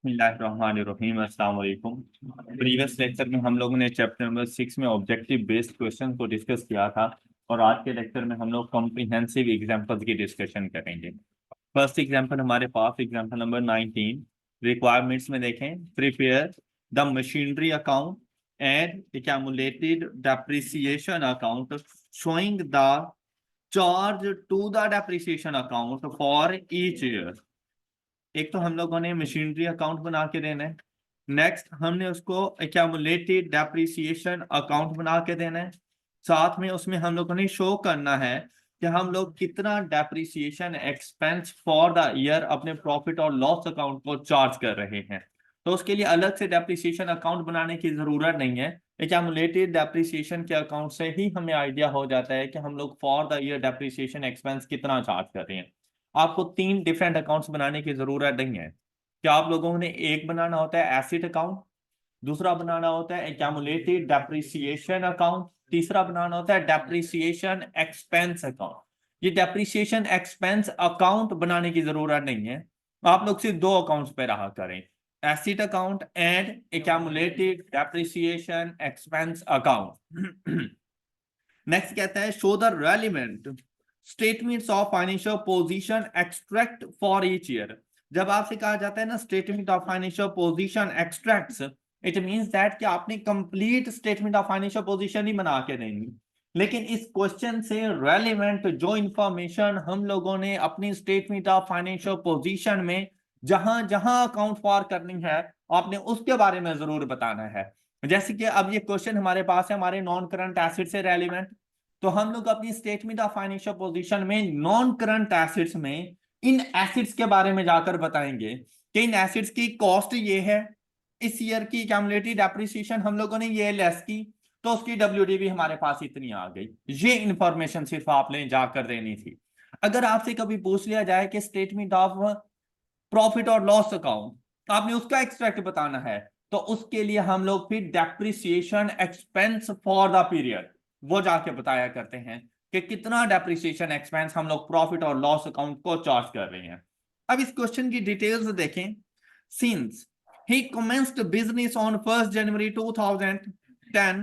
बिस्मिल्लाहिर्रहमानिर्रहीम अस्सलाम वालेकुम। प्रीवियस लेक्चर में हम लोगों ने चैप्टर नंबर 6 में ऑब्जेक्टिव बेस्ड क्वेश्चन को डिस्कस किया था और आज के लेक्चर में हम लोग कॉम्प्रिहेंसिव एग्जांपल्स की डिस्कशन करेंगे। फर्स्ट एग्जांपल हमारे पास एग्जांपल नंबर 19 रिक्वायरमेंट्स में देखें। Prepare the machinery account and accumulated depreciation account showing the charge to the depreciation account for each year. एक तो हम लोगों ने मशीनरी अकाउंट बना के देना है। नेक्स्ट हमने उसको एक्यूमुलेटेड डेप्रिसिएशन अकाउंट बना के देना है। साथ में उसमें हम लोगों ने शो करना है कि हम लोग कितना depreciation expense for the year अपने प्रॉफिट और लॉस अकाउंट को चार्ज कर रहे हैं। तो उसके लिए अलग से डेप्रिसिएशन अकाउंट बनाने की जरूरत नहीं है। एक्यूमुलेटेड डेप्रिसिएशन के अकाउंट से ही हमें आइडिया हो जाता है कि हम लोग for the year depreciation expense कितना चार्ज कर रहे हैं। आपको 3 डिफरेंट अकाउंट्स बनाने की जरूरत नहीं है। क्या आप लोगों ने एक बनाना होता है एसेट अकाउंट, दूसरा बनाना होता है एक्यूमुलेटेड डेप्रिसिएशन अकाउंट, तीसरा बनाना होता है डेप्रिसिएशन एक्सपेंस अकाउंट। ये डेप्रिसिएशन एक्सपेंस अकाउंट बनाने की जरूरत नहीं है। आप लोग सिर्फ 2 अकाउंट्स पे रहा करें, asset account and accumulated depreciation expense account. Next कहता है show the relevant statements of financial position extract for each year. जब आपसे कहा जाता है ना statement of financial position extracts, it means that कि आपने complete statement of financial position ही बना के देंगे, लेकिन इस क्वेश्चन से रेलिवेंट जो इंफॉर्मेशन हम लोगों ने अपनी स्टेटमेंट ऑफ फाइनेंशियल पोजीशन में जहां जहां अकाउंट फॉर करनी है आपने उसके बारे में जरूर बताना है। जैसे कि अब ये क्वेश्चन हमारे पास है हमारे नॉन करंट एसेट से रेलिवेंट, तो हम लोग अपनी स्टेटमेंट ऑफ फाइनेंशियल पोजीशन में नॉन करंट एसेट्स में इन एसेट्स के बारे में जाकर बताएंगे कि इन एसेट्स की कॉस्ट ये है, इस ईयर की क्यूमुलेटिव डेप्रिसिएशन हम लोगों ने ये लेस की, तो उसकी डब्ल्यूडीवी हमारे पास इतनी आ गई। ये इंफॉर्मेशन सिर्फ आपने जाकर देनी थी। अगर आपसे कभी पूछ लिया जाए कि स्टेटमेंट ऑफ प्रॉफिट और लॉस अकाउंट आपने उसका एक्सट्रैक्ट बताना है, तो उसके लिए हम लोग फिर depreciation expense for the period वो जाके बताया करते हैं कि कितना डेप्रिसिएशन एक्सपेंस हम लोग प्रॉफिट और लॉस अकाउंट को चार्ज कर रहे हैं। अब इस क्वेश्चन की डिटेल्स देखें। Since he commenced business on 1 January 2010,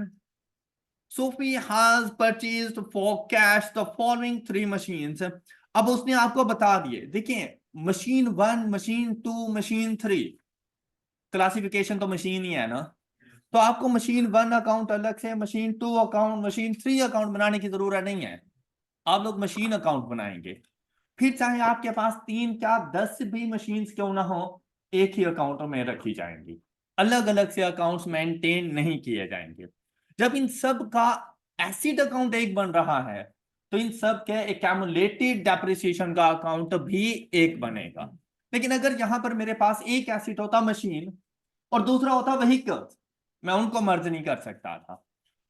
Sophie has purchased for cash the following 3 machines। अब उसने आपको बता दिए, देखिए मशीन 1, मशीन 2, मशीन 3, क्लासिफिकेशन तो मशीन ही है ना, तो आपको मशीन 1 अकाउंट अलग से, मशीन 2 अकाउंट, मशीन 3 अकाउंट बनाने की जरूरत नहीं है। आप लोग मशीन अकाउंट बनाएंगे, फिर चाहे आपके पास 3 क्या 10 भी मशीन क्यों ना हो, एक ही अकाउंट में रखी जाएंगी, अलग अलग से अकाउंट्स मेंटेन नहीं किए जाएंगे। जब इन सब का एसिड अकाउंट एक बन रहा है तो इन सब के एक्यूमुलेटेड डेप्रिसिएशन का अकाउंट भी एक बनेगा। लेकिन अगर यहां पर मेरे पास एक एसिड होता मशीन और दूसरा होता व्हीकल्स, मैं उनको मर्ज नहीं कर सकता था,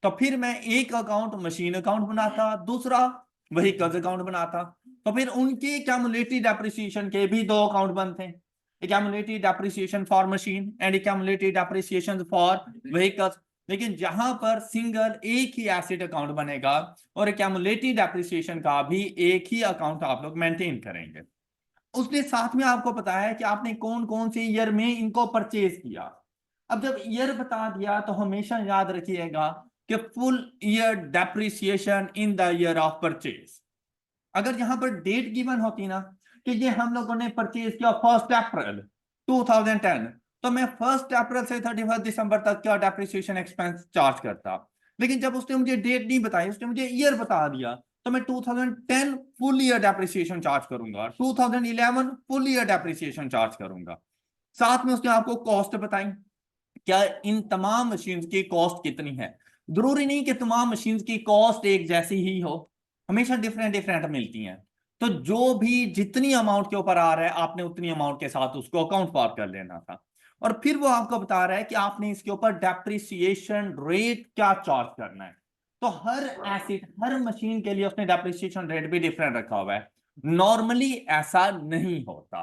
तो फिर मैं एक अकाउंट मशीन अकाउंट बनाता, दूसरा व्हीकल्स अकाउंट बनाता, तो फिर उनके एक्यूमुलेटेड डेप्रिसिएशन के भी 2 अकाउंट बनते हैं, accumulated depreciation for machine and accumulated depreciation for vehicles. लेकिन जहां पर सिंगल एक ही एसेट अकाउंट बनेगा और एक्यूमुलेटेड डेप्रिसिएशन का भी एक ही अकाउंट आप लोग मेंटेन करेंगे। उसने साथ में आपको बताया कि आपने कौन कौन से ईयर में इनको परचेज किया। अब जब ईयर बता दिया तो हमेशा याद रखिएगा कि full year depreciation in the year of purchase. अगर यहां पर डेट गिवन होती ना कि ये हम लोगों ने परचेज किया 1 अप्रैल 2010, तो मैं 1 अप्रैल से 31 दिसंबर तक का डेप्रिसिएशन एक्सपेंस चार्ज करता। लेकिन जब उसने मुझे डेट नहीं बताई, उसने मुझे ईयर बता दिया, तो मैं 2010 फुल ईयर डेप्रिसिएशन चार्ज करूंगा, 2011 फुल ईयर डेप्रिसिएशन चार्ज करूंगा। साथ में उसने आपको कॉस्ट बताई, क्या इन तमाम मशीन्स की कॉस्ट कितनी है। जरूरी नहीं कि तमाम मशीन्स की कॉस्ट एक जैसी ही हो, हमेशा डिफरेंट डिफरेंट मिलती हैं। तो जो भी जितनी अमाउंट के ऊपर आ रहा है आपने उतनी अमाउंट के साथ उसको अकाउंट फॉर कर लेना था। और फिर वो आपको बता रहा है कि आपने इसके ऊपर डेप्रिसिएशन रेट क्या चार्ज करना है। तो हर एसेट हर मशीन के लिए उसने डेप्रिसिएशन रेट भी डिफरेंट रखा हुआ है। नॉर्मली ऐसा नहीं होता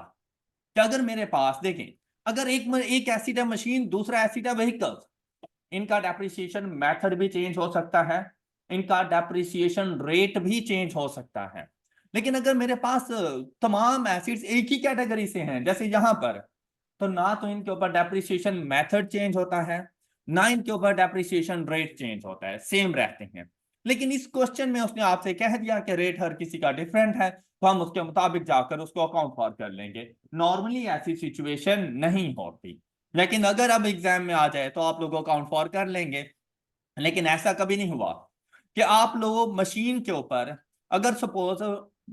कि अगर मेरे पास देखें, अगर एक एसिड है मशीन, दूसरा एसिड है व्हीकल, इनका डेप्रिसिएशन मेथड भी चेंज हो सकता है, इनका डेप्रिसिएशन रेट भी चेंज हो सकता है। लेकिन अगर मेरे पास तमाम एसिड्स एक ही कैटेगरी से हैं, जैसे यहां पर तो ना तो इनके ऊपर डेप्रिसिएशन मेथड चेंज होता है, ना इनके ऊपर डेप्रिसिएशन रेट चेंज होता है, सेम रहते हैं। लेकिन इस क्वेश्चन में उसने आपसे कह दिया कि रेट हर किसी का डिफरेंट है, तो हम उसके मुताबिक जाकर उसको अकाउंट फॉर कर लेंगे। नॉर्मली ऐसी सिचुएशन नहीं होती, लेकिन अगर अब एग्जाम में आ जाए तो आप लोग अकाउंट फॉर कर लेंगे। लेकिन ऐसा कभी नहीं हुआ कि आप लोग मशीन के ऊपर अगर suppose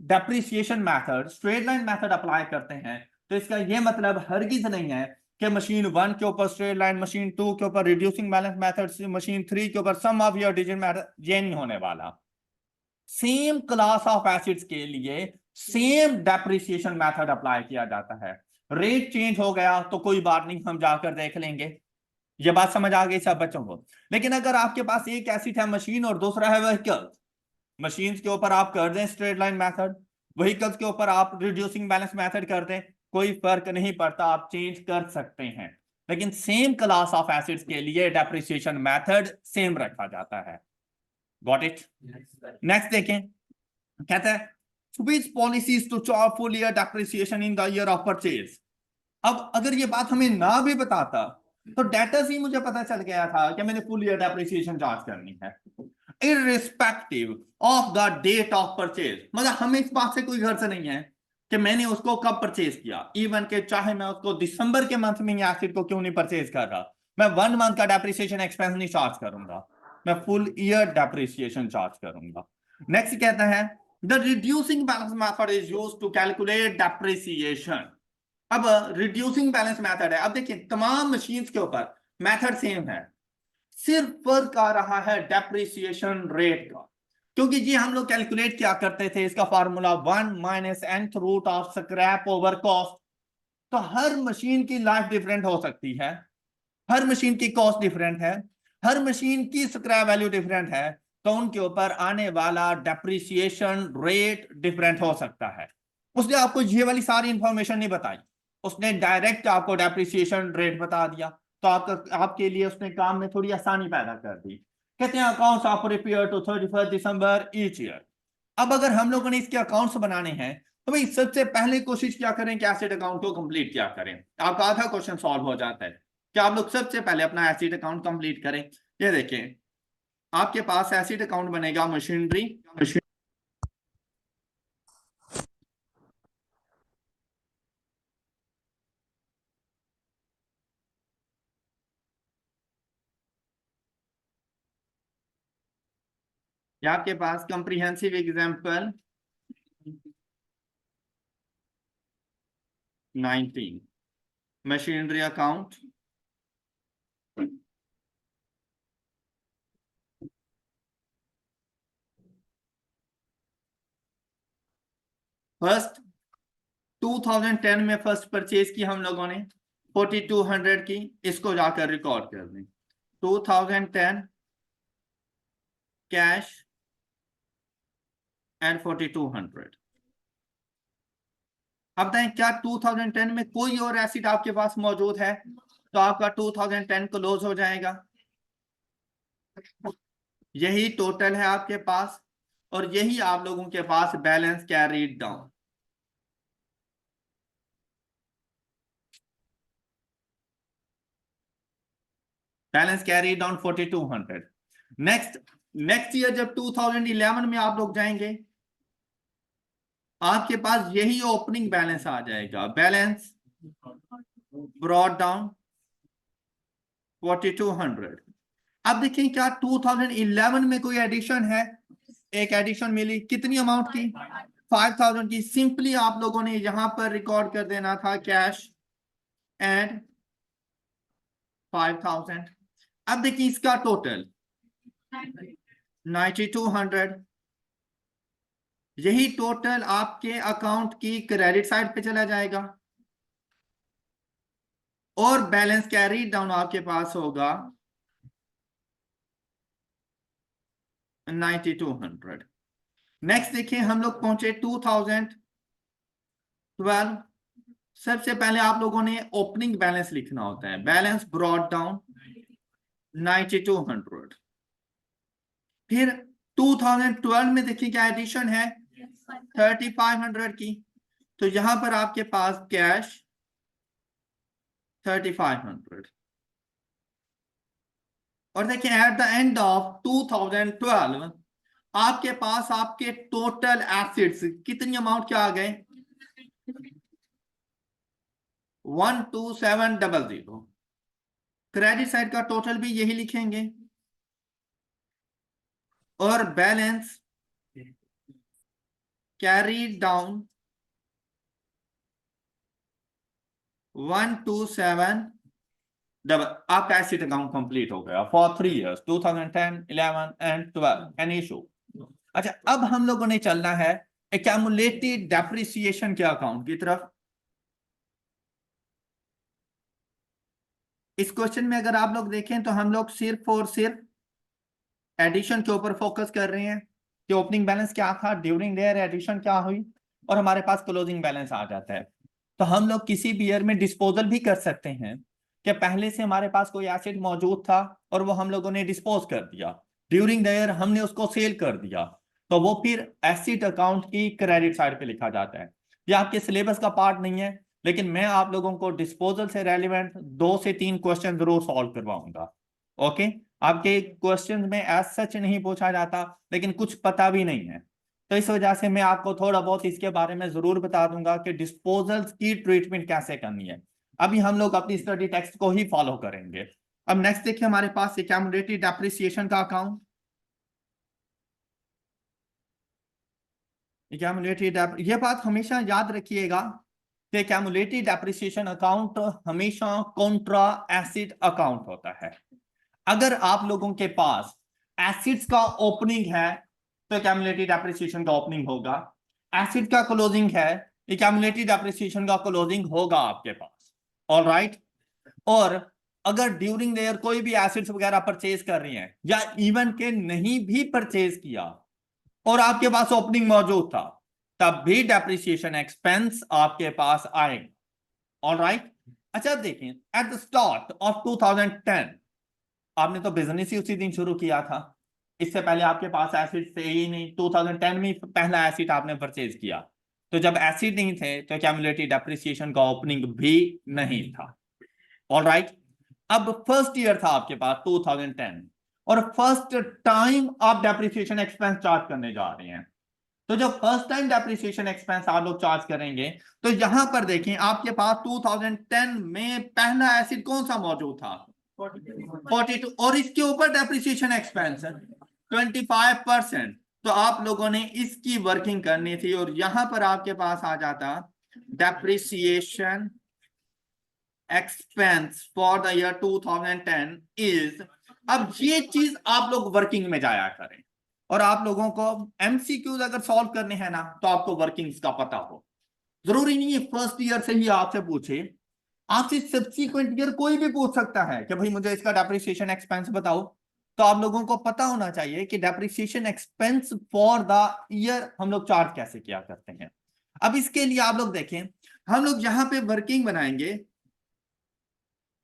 depreciation method, straight line method apply करते हैं, तो इसका यह मतलब हरगिज नहीं है कि मशीन 1 के ऊपर स्ट्रेट लाइन, मशीन 2 के ऊपर रिड्यूसिंग बैलेंस मेथड, मशीन 3 के ऊपर सम ऑफ योर डिजिट मेथड, ये नहीं होने वाला। सेम क्लास ऑफ एसिड्स के लिए सेम डेप्रिसिएशन मेथड अप्लाई किया जाता है। रेट चेंज हो गया तो कोई बात नहीं, हम जाकर देख लेंगे। ये बात समझ आ गई सब बच्चों को? लेकिन अगर आपके पास एक एसिड है मशीन और दूसरा है व्हीकल, मशीन के ऊपर आप कर दें स्ट्रेट लाइन मेथड, व्हीकल्स के ऊपर आप रिड्यूसिंग बैलेंस मेथड कर दें, कोई फर्क नहीं पड़ता, आप चेंज कर सकते हैं। लेकिन सेम क्लास ऑफ एसिड्स के लिए डेप्रिसिएशन मेथड सेम रखा जाता है। Got it? नेक्स्ट देखें, कहता है switch policies to charge full year depreciation in the year of purchase. अब अगर ये बात हमें ना भी बताता तो डेटा से ही मुझे पता चल गया था कि मैंने फुल ईयर डेप्रिसिएशन चार्ज करनी है, irrespective of the date of purchase. मतलब हमें इस बात से कोई गर्ज नहीं है कि मैंने उसको कब परचेज किया, इवन के चाहे मैं उसको दिसंबर के मंथ में एसिड को क्यों नहीं परचेज कर रहा, मैं 1 मंथ का डेप्रिसिएशन एक्सपेंस नहीं चार्ज करूंगा, मैं फुल ईयर डेप्रिसिएशन चार्ज करूंगा। नेक्स्ट कहता है the reducing balance method is used to calculate depreciation. अब रिड्यूसिंग बैलेंस मेथड है। अब देखिए तमाम मशीन्स के ऊपर मेथड सेम है, सिर्फ फर्क आ रहा है डेप्रिसिएशन रेट का। क्योंकि जी हम लोग कैलकुलेट क्या करते थे, इसका formula 1 minus nth root of scrap over cost. तो हर मशीन की लाइफ डिफरेंट हो सकती है, हर मशीन की कॉस्ट डिफरेंट है, हर मशीन की स्क्रैप वैल्यू डिफरेंट है, तो उनके ऊपर आने वाला डेप्रिसिएशन रेट डिफरेंट हो सकता है। उसने आपको ये वाली सारी इंफॉर्मेशन नहीं बताई, उसने डायरेक्ट आपको डेप्रिसिएशन रेट बता दिया, तो आपके लिए उसने काम में थोड़ी आसानी पैदा कर दी। कहते हैं accounts of prepare to 31 December each year. अब अगर हम लोगों ने इसके अकाउंट्स बनाने हैं तो भाई सबसे पहले कोशिश क्या करें कि एसेट अकाउंट को कंप्लीट क्या करें। आपका आधा क्वेश्चन सॉल्व हो जाता है कि आप लोग सबसे पहले अपना एसेट अकाउंट कंप्लीट करें। ये देखें आपके पास एसेट अकाउंट बनेगा मशीनरी, या आपके पास comprehensive example 19 machinery account, first 2010 में फर्स्ट परचेज की हम लोगों ने 4200 की, इसको जाकर रिकॉर्ड कर दें 2010 कैश एंड 4200। अब बताएं क्या 2010 में कोई और एसिड आपके पास मौजूद है, तो आपका 2010 क्लोज हो जाएगा। यही टोटल है आपके पास और यही आप लोगों के पास balance carried down. Balance carry down 4200। Next year जब 2011 में आप लोग जाएंगे, आपके पास यही ओपनिंग बैलेंस आ जाएगा, बैलेंस ब्रॉट डाउन 4200। अब देखिए क्या 2011 में कोई एडिशन है, एक एडिशन मिली, कितनी अमाउंट की, 5000 की। सिंपली आप लोगों ने यहां पर रिकॉर्ड कर देना था कैश एंड 5000। अब देखिए इसका टोटल 9200, यही टोटल आपके अकाउंट की क्रेडिट साइड पे चला जाएगा और बैलेंस कैरी डाउन आपके पास होगा 9200। नेक्स्ट देखिए हम लोग पहुंचे 2012। सबसे पहले आप लोगों ने ओपनिंग बैलेंस लिखना होता है, बैलेंस ब्रॉट डाउन 9200। फिर 2012 में देखिए क्या एडिशन है 3500 की, तो यहां पर आपके पास कैश 3500। और देखिए एट द एंड ऑफ 2012 आपके पास आपके टोटल एसिड्स कितनी अमाउंट क्या आ गए, 12700। क्रेडिट साइड का टोटल भी यही लिखेंगे और बैलेंस कैरी डाउन 127 डबल। आपका एसिड अकाउंट कंप्लीट हो गया for 3 years 2010, 11 and 12 any issue. अच्छा, अब हम लोगों ने चलना है एक्यूमुलेटेड डेप्रिसिएशन के अकाउंट की तरफ। इस क्वेश्चन में अगर आप लोग देखें तो हम लोग सिर्फ और सिर्फ एडिशन के ऊपर फोकस कर रहे हैं कि ओपनिंग बैलेंस क्या था, ड्यूरिंग देयर एडिशन क्या हुई, और हमारे पास क्लोजिंग बैलेंस आ जाता है। तो हम लोग किसी भी ईयर में डिस्पोजल भी कर सकते हैं कि पहले से हमारे पास कोई एसेट मौजूद था और वो हम लोगों ने डिस्पोज कर दिया, ड्यूरिंग द ईयर हमने उसको सेल कर दिया, तो वो फिर एसेट अकाउंट की क्रेडिट साइड पे लिखा जाता है। ये आपके सिलेबस का पार्ट नहीं है, लेकिन मैं आप लोगों को डिस्पोजल से रेलिवेंट 2 से 3 क्वेश्चन जरूर सॉल्व करवाऊंगा। ओके, आपके क्वेश्चन में एज सच नहीं पूछा जाता, लेकिन कुछ पता भी नहीं है, तो इस वजह से मैं आपको थोड़ा बहुत इसके बारे में जरूर बता दूंगा कि डिस्पोजल्स की ट्रीटमेंट कैसे करनी है। अभी हम लोग अपनी स्टडी टेक्स्ट को ही फॉलो करेंगे। अब नेक्स्ट देखिए हमारे पास एक्यूमुलेटेड डेप्रिसिएशन का अकाउंट। एक्यूमुलेटेड, ये बात हमेशा याद रखिएगा कि एक्यूमुलेटेड डेप्रिसिएशन अकाउंट हमेशा कॉन्ट्रा एसिड अकाउंट होता है। अगर आप लोगों के पास एसिड्स का ओपनिंग है तो एक्यूमुलेटेड डेप्रिसिएशन का ओपनिंग होगा, एसिड का क्लोजिंग है एक्यूमुलेटेड डेप्रिसिएशन का क्लोजिंग होगा आपके पास। ऑल राइट, और अगर ड्यूरिंग द ईयर कोई भी एसिड्स वगैरह परचेज कर रही हैं या इवन के नहीं भी परचेज किया और आपके पास ओपनिंग मौजूद था, तब भी डेप्रिसिएशन एक्सपेंस आपके पास आएगा। ऑल राइट, अच्छा देखिए एट द स्टार्ट ऑफ 2010 आपने तो बिजनेस ही उसी दिन शुरू किया था, इससे पहले आपके पास एसिड थे ही नहीं। 2010 में पहला एसिड आपने परचेज किया, तो जब एसिड नहीं थे तो एक्यूमुलेटेड डेप्रिसिएशन का ओपनिंग भी नहीं था। ऑल राइट, अब फर्स्ट ईयर था आपके पास 2010 और फर्स्ट टाइम आप डेप्रिसिएशन एक्सपेंस चार्ज करने जा रहे हैं। तो जब फर्स्ट टाइम डेप्रिसिएशन एक्सपेंस आप लोग चार्ज करेंगे तो यहां पर देखें आपके पास 2010 में पहला एसिड कौन सा मौजूद था, 42, और इसके ऊपर डेप्रिसिएशन एक्सपेंस 25%। तो आप लोगों ने इसकी वर्किंग करनी थी और यहां पर आपके पास आ जाता depreciation expense for the year 2010 is. अब ये चीज आप लोग वर्किंग में जाया करें, और आप लोगों को एमसीक्यूज अगर सॉल्व करने हैं ना तो आपको वर्किंग्स का पता हो। जरूरी नहीं है फर्स्ट ईयर से ही आपसे पूछे, आपसे सब्सीक्वेंट ईयर कोई भी पूछ सकता है कि भाई मुझे इसका डेप्रिसिएशन एक्सपेंस बताओ। तो आप लोगों को पता होना चाहिए कि depreciation expense for the year हम लोग चार्ज कैसे किया करते हैं। अब इसके लिए आप लोग देखें, हम लोग यहां पे वर्किंग बनाएंगे,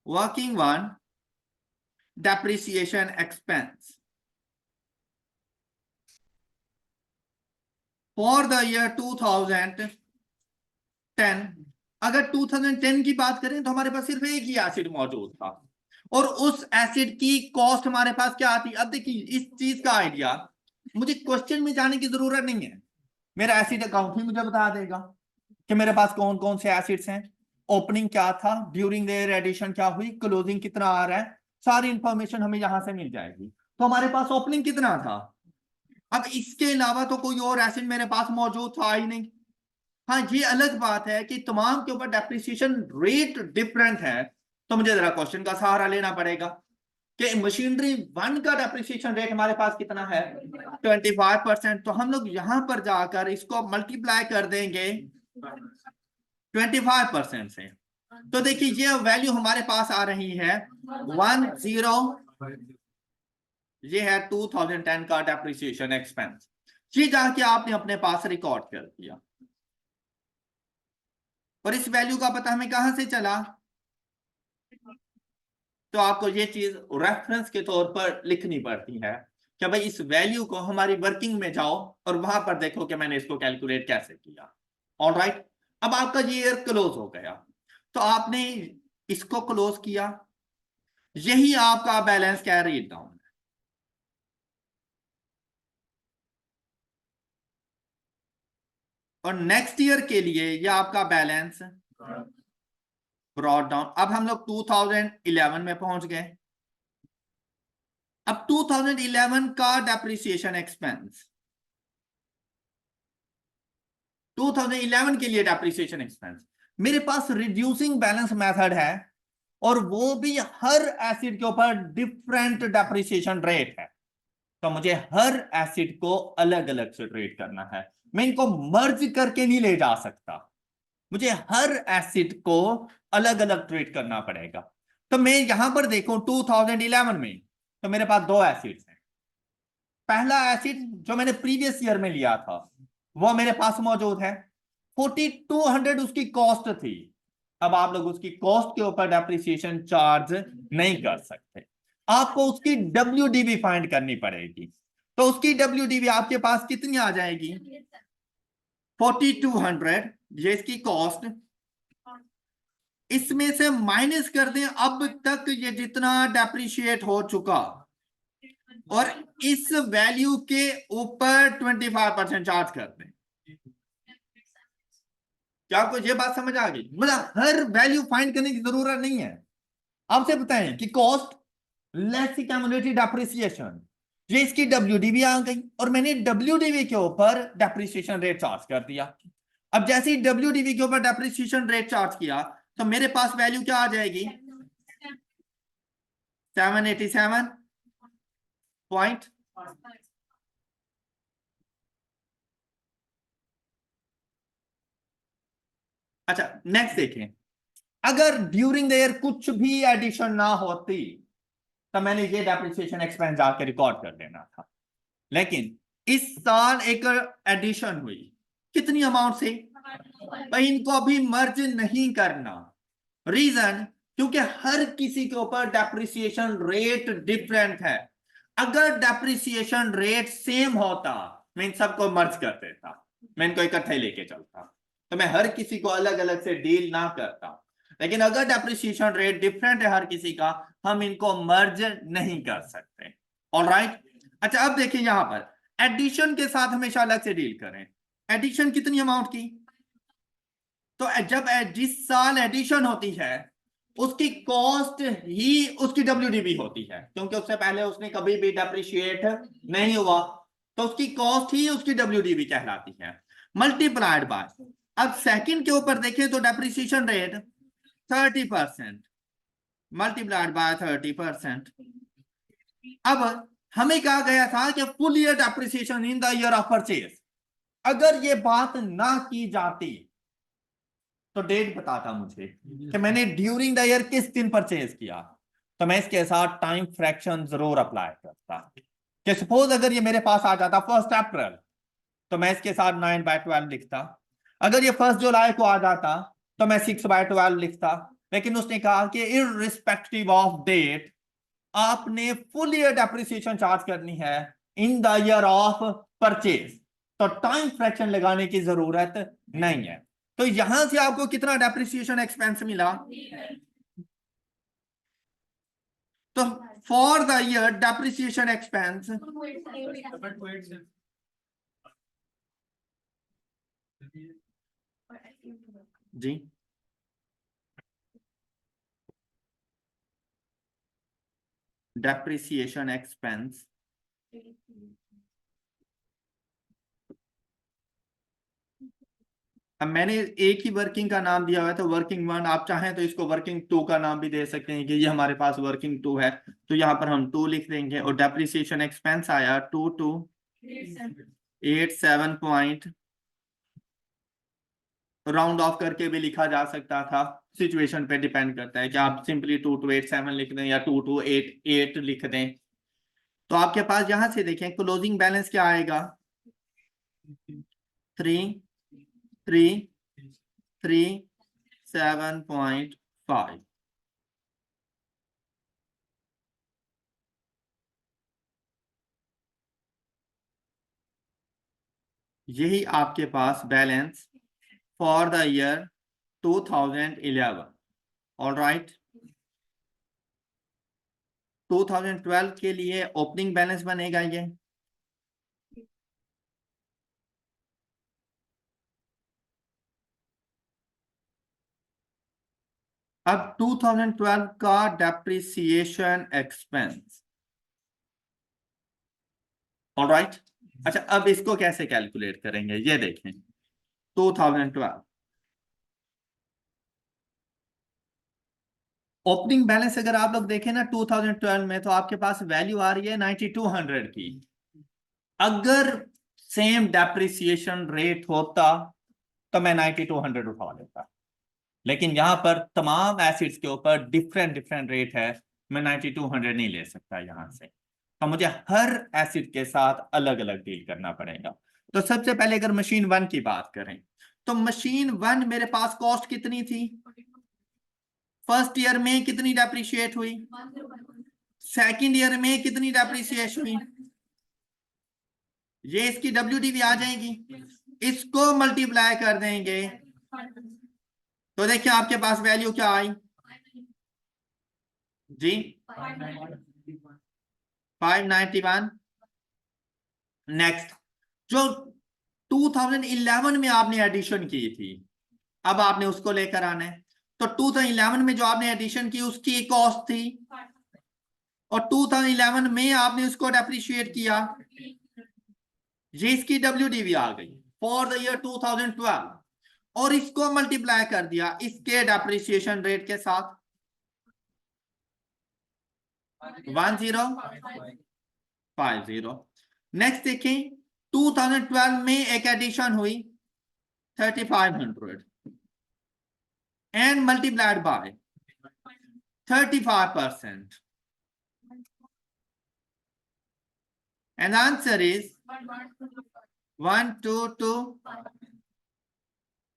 working one depreciation expense for the year 2010। अगर 2010 की बात करें तो हमारे पास सिर्फ एक ही एसिड मौजूद था और उस एसिड की कॉस्ट हमारे पास क्या आती। अब देखिए इस चीज का आइडिया मुझे क्वेश्चन में जाने की जरूरत नहीं है, मेरा एसिड अकाउंट ही मुझे बता देगा कि मेरे पास कौन कौन से एसिड्स हैं, ओपनिंग क्या था, ड्यूरिंग देयर एडिशन क्या हुई, क्लोजिंग कितना आ रहा है, सारी इंफॉर्मेशन हमें यहां से मिल जाएगी। तो हमारे पास ओपनिंग कितना था। अब इसके अलावा तो कोई और एसिड मेरे पास मौजूद था ही नहीं। हाँ ये अलग बात है कि तमाम के ऊपर डेप्रिसिएशन रेट डिफरेंट है, तो मुझे जरा क्वेश्चन का सहारा लेना पड़ेगा कि मशीनरी वन का डेप्रिसिएशन रेट हमारे पास कितना है 25%। तो हम लोग यहां पर जाकर इसको मल्टीप्लाई कर देंगे 25% से, तो देखिए ये वैल्यू हमारे पास आ रही है 10। ये है 2010 का डेप्रिसिएशन एक्सपेंस, ये जाके आपने अपने पास रिकॉर्ड कर दिया। और इस वैल्यू का पता हमें कहां से चला, तो आपको ये चीज रेफरेंस के तौर पर लिखनी पड़ती है कि भाई इस वैल्यू को हमारी वर्किंग में जाओ और वहां पर देखो कि मैंने इसको कैलकुलेट कैसे किया। ऑलराइट, अब आपका ये ईयर क्लोज हो गया, तो आपने इसको क्लोज किया, यही आपका बैलेंस कैरी डाउन। और नेक्स्ट ईयर के लिए ये आपका बैलेंस ब्रॉट डाउन। अब हम लोग 2011 में पहुंच गए। अब 2011 का डेप्रिसिएशन एक्सपेंस, 2011 के लिए डेप्रिसिएशन एक्सपेंस, मेरे पास रिड्यूसिंग बैलेंस मेथड है और वो भी हर एसिड के ऊपर डिफरेंट डेप्रिसिएशन रेट है। तो मुझे हर एसिड को अलग अलग से ट्रीट करना है, मैं इनको मर्ज करके नहीं ले जा सकता, मुझे हर एसिड को अलग अलग ट्रीट करना पड़ेगा। तो मैं यहां पर देखूं 2011 में, तो मेरे पास दो एसिड्स हैं। पहला एसिड जो मैंने प्रीवियस ईयर में लिया था वो मेरे पास मौजूद है, 4200 उसकी कॉस्ट थी। अब आप लोग उसकी कॉस्ट के ऊपर डेप्रिसिएशन चार्ज नहीं कर सकते, आपको उसकी WDV फाइंड करनी पड़ेगी। तो उसकी WDV आपके पास कितनी आ जाएगी, 4200, ये इसकी कॉस्ट, इसमें से माइनस कर दें अब तक ये जितना डेप्रिशिएट हो चुका, और इस वैल्यू के ऊपर 25% चार्ज कर दें। क्या आपको ये बात समझ आ गई? मतलब हर वैल्यू फाइंड करने की जरूरत नहीं है। आपसे बताएं कि कॉस्ट लेस एक्यूमुलेटेड डेप्रिसिएशन, ये इसकी WDV आ गई और मैंने WDV के ऊपर डेप्रिसिएशन रेट चार्ज कर दिया। अब जैसे ही WDV के ऊपर डेप्रिसिएशन रेट चार्ज किया तो मेरे पास वैल्यू क्या आ जाएगी, 787 पॉइंट। अच्छा नेक्स्ट देखें, अगर ड्यूरिंग द ईयर कुछ भी एडिशन ना होती तो मैंने ये डेप्रिसिएशन एक्सपेंस जाके रिकॉर्ड कर देना था, लेकिन इस साल एक एडिशन हुई, कितनी अमाउंट से, भाई इनको अभी मर्ज नहीं करना। रीजन, क्योंकि हर किसी के ऊपर डेप्रिसिएशन रेट डिफरेंट है। अगर डेप्रिसिएशन रेट सेम होता मैं इन सबको मर्ज कर देता, मैं इनको इकट्ठे लेके चलता, तो मैं हर किसी को अलग अलग से डील ना करता। लेकिन अगर डेप्रिसिएशन रेट डिफरेंट है हर किसी का, हम इनको मर्ज नहीं कर सकते। ऑलराइट, अच्छा अब देखिए यहां पर एडिशन के साथ हमेशा अलग से डील करें। एडिशन कितनी अमाउंट की, तो जब जिस साल एडिशन होती है उसकी कॉस्ट ही उसकी WDV होती है, क्योंकि उससे पहले उसने कभी भी डेप्रिशिएट नहीं हुआ, तो उसकी कॉस्ट ही उसकी WDV कहलाती है, मल्टीप्लाइड बाय। अब सेकंड के ऊपर देखें तो डेप्रिसिएशन रेट 30%, मल्टीप्लाइड बाय 30%। अब हमें कहा गया था कि full year depreciation in the year of purchase, अगर ये बात ना की जाती तो डेट बताता मुझे कि मैंने ड्यूरिंग द ईयर किस दिन परचेज किया, तो मैं इसके साथ टाइम फ्रैक्शन जरूर अप्लाई करता। कि सपोज अगर ये मेरे पास आ जाता 1 अप्रैल, तो मैं इसके साथ 9/12 लिखता। अगर ये 1 जुलाई को आ जाता तो मैं 6/12 लिखता। लेकिन उसने कहा कि इररिस्पेक्टिव ऑफ डेट आपने फुल ईयर डेप्रिसिएशन चार्ज करनी है इन द ईयर ऑफ परचेज, तो टाइम फ्रैक्शन लगाने की जरूरत नहीं है। तो यहां से आपको कितना डेप्रिसिएशन एक्सपेंस मिला, तो for the year depreciation expense जी, डेप्रिसिएशन एक्सपेंस अब मैंने एक ही वर्किंग का नाम दिया हुआ है, तो वर्किंग 1, आप चाहें तो इसको वर्किंग 2 का नाम भी दे सकते हैं कि ये हमारे पास वर्किंग 2 है, तो यहाँ पर हम 2 लिख देंगे। और डेप्रिसिएशन एक्सपेंस आया 2287 पॉइंट, राउंड ऑफ करके भी लिखा जा सकता था, सिचुएशन पे डिपेंड करता है कि आप सिंपली 2287 लिख दें या 2288 लिख दें। तो आपके पास यहां से देखें क्लोजिंग बैलेंस क्या आएगा, 3337.5। यही आपके पास balance for the year 2011। All right, 2012 के लिए ओपनिंग बैलेंस बनेगा ये, अब 2012 का डेप्रिसिएशन एक्सपेंस, ऑलराइट। अच्छा, अब इसको कैसे कैलकुलेट करेंगे ये देखें। 2012 ओपनिंग बैलेंस अगर आप लोग देखें ना 2012 में, तो आपके पास वैल्यू आ रही है 9200 की। अगर सेम डेप्रिसिएशन रेट होता तो मैं 9200 उठा लेता, लेकिन यहां पर तमाम एसिड्स के ऊपर डिफरेंट डिफरेंट रेट है, मैं 9200 नहीं ले सकता यहां से, तो मुझे हर एसिड के साथ अलग अलग डील करना पड़ेगा। तो सबसे पहले अगर मशीन 1 की बात करें, तो मशीन 1 मेरे पास कॉस्ट कितनी थी, फर्स्ट ईयर में कितनी डेप्रिशिएट हुई, सेकंड ईयर में कितनी डेप्रिसिएशन हुई, ये इसकी WDV आ जाएगी, इसको मल्टीप्लाई कर देंगे तो देखिए आपके पास वैल्यू क्या आई जी, 591। नेक्स्ट, जो 2011 में आपने एडिशन की थी, अब आपने उसको लेकर आना है, तो 2011 में जो आपने एडिशन की उसकी एक कॉस्ट थी, और 2011 में आपने उसको डेप्रिशिएट किया, ये इसकी WDV आ गई फॉर द ईयर 2012, और इसको मल्टीप्लाई कर दिया इसके डेप्रिसिएशन रेट के साथ 1050। नेक्स्ट देखें, 2012 में एक एडिशन हुई 3500 and multiplied by 35%, and the answer is 122।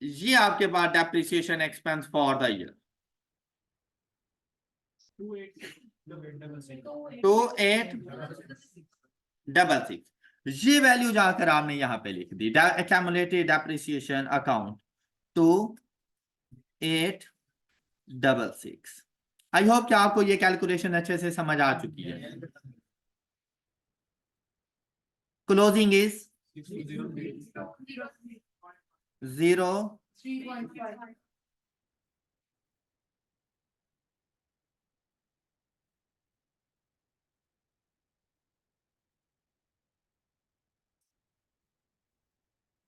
ये आपके पास depreciation expense for the year 2866। ये वैल्यू जाकर आपने यहां पे लिख दी, accumulated depreciation account 2866। I hope कि आपको ये कैलकुलेशन अच्छे से समझ आ चुकी है। Closing is 0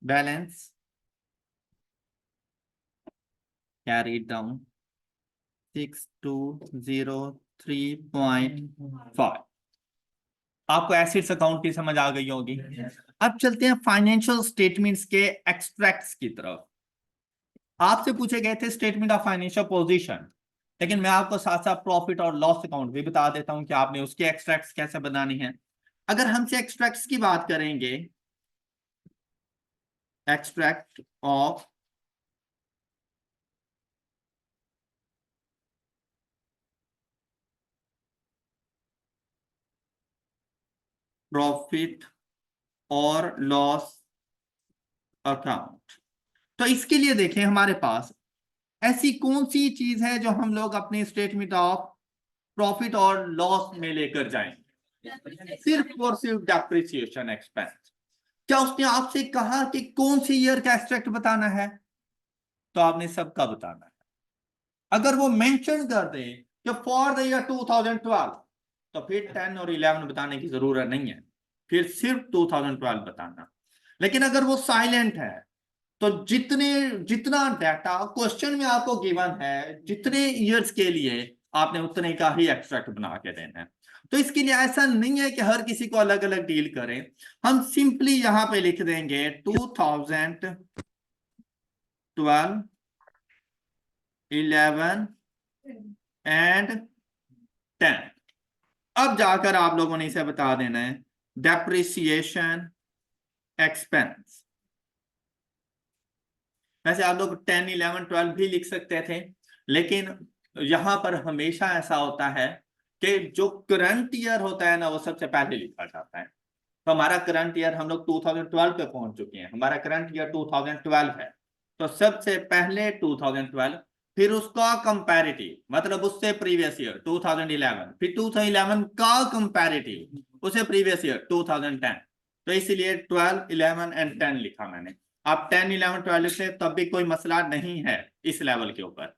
balance carried down 6203.5। आपको एसिड्स अकाउंट की समझ आ गई होगी। अब चलते हैं फाइनेंशियल स्टेटमेंट्स के एक्सट्रैक्ट्स की तरफ। आपसे पूछे गए थे स्टेटमेंट ऑफ फाइनेंशियल पोजीशन, लेकिन मैं आपको साथ साथ प्रॉफिट और लॉस अकाउंट भी बता देता हूं कि आपने उसके एक्सट्रैक्ट्स कैसे बनानी है। अगर हमसे एक्सट्रैक्ट्स की बात करेंगे, एक्सट्रैक्ट ऑफ प्रॉफिट और लॉस अकाउंट, तो इसके लिए देखें हमारे पास ऐसी कौन सी चीज है जो हम लोग अपने स्टेटमेंट ऑफ प्रॉफिट और लॉस में लेकर जाएंगे, सिर्फ और सिर्फ डेप्रिसिएशन एक्सपेंस। क्या उसने आपसे कहा कि कौन सी ईयर का एक्सट्रैक्ट बताना है, तो आपने सबका बताना है। अगर वो मेंशन कर दे कि फॉर द ईयर 2012, तो फिर 10 और 11 बताने की जरूरत नहीं है, फिर सिर्फ 2012 बताना। लेकिन अगर वो साइलेंट है, तो जितना डाटा क्वेश्चन में आपको गिवन है, जितने ईयर्स के लिए आपने उतने का ही एक्सट्रैक्ट बना के देना है। तो इसके लिए ऐसा नहीं है कि हर किसी को अलग अलग डील करें, हम सिंपली यहां पे लिख देंगे 2012, 11 एंड 10। अब जाकर आप लोगों ने इसे बता देना है डेप्रिसिएशन एक्सपेंस। वैसे आप लोग 10, 11, 12 भी लिख सकते थे, लेकिन यहां पर हमेशा ऐसा होता है कि जो करंट ईयर होता है ना, वो सबसे पहले लिखा जाता है। तो हमारा करंट ईयर, हम लोग 2012 पे पहुंच चुके हैं, हमारा करंट ईयर 2012 है, तो सबसे पहले 2012 फिर उसका कंपैरेटिव मतलब उससे प्रीवियस ईयर 2011, फिर 2011 का कंपैरेटिव उससे प्रीवियस ईयर 2010। तो इसीलिए 12, 11 एंड 10 लिखा मैंने। आप 10, 11, 12 लिखते तब भी कोई मसला नहीं है इस लेवल के ऊपर।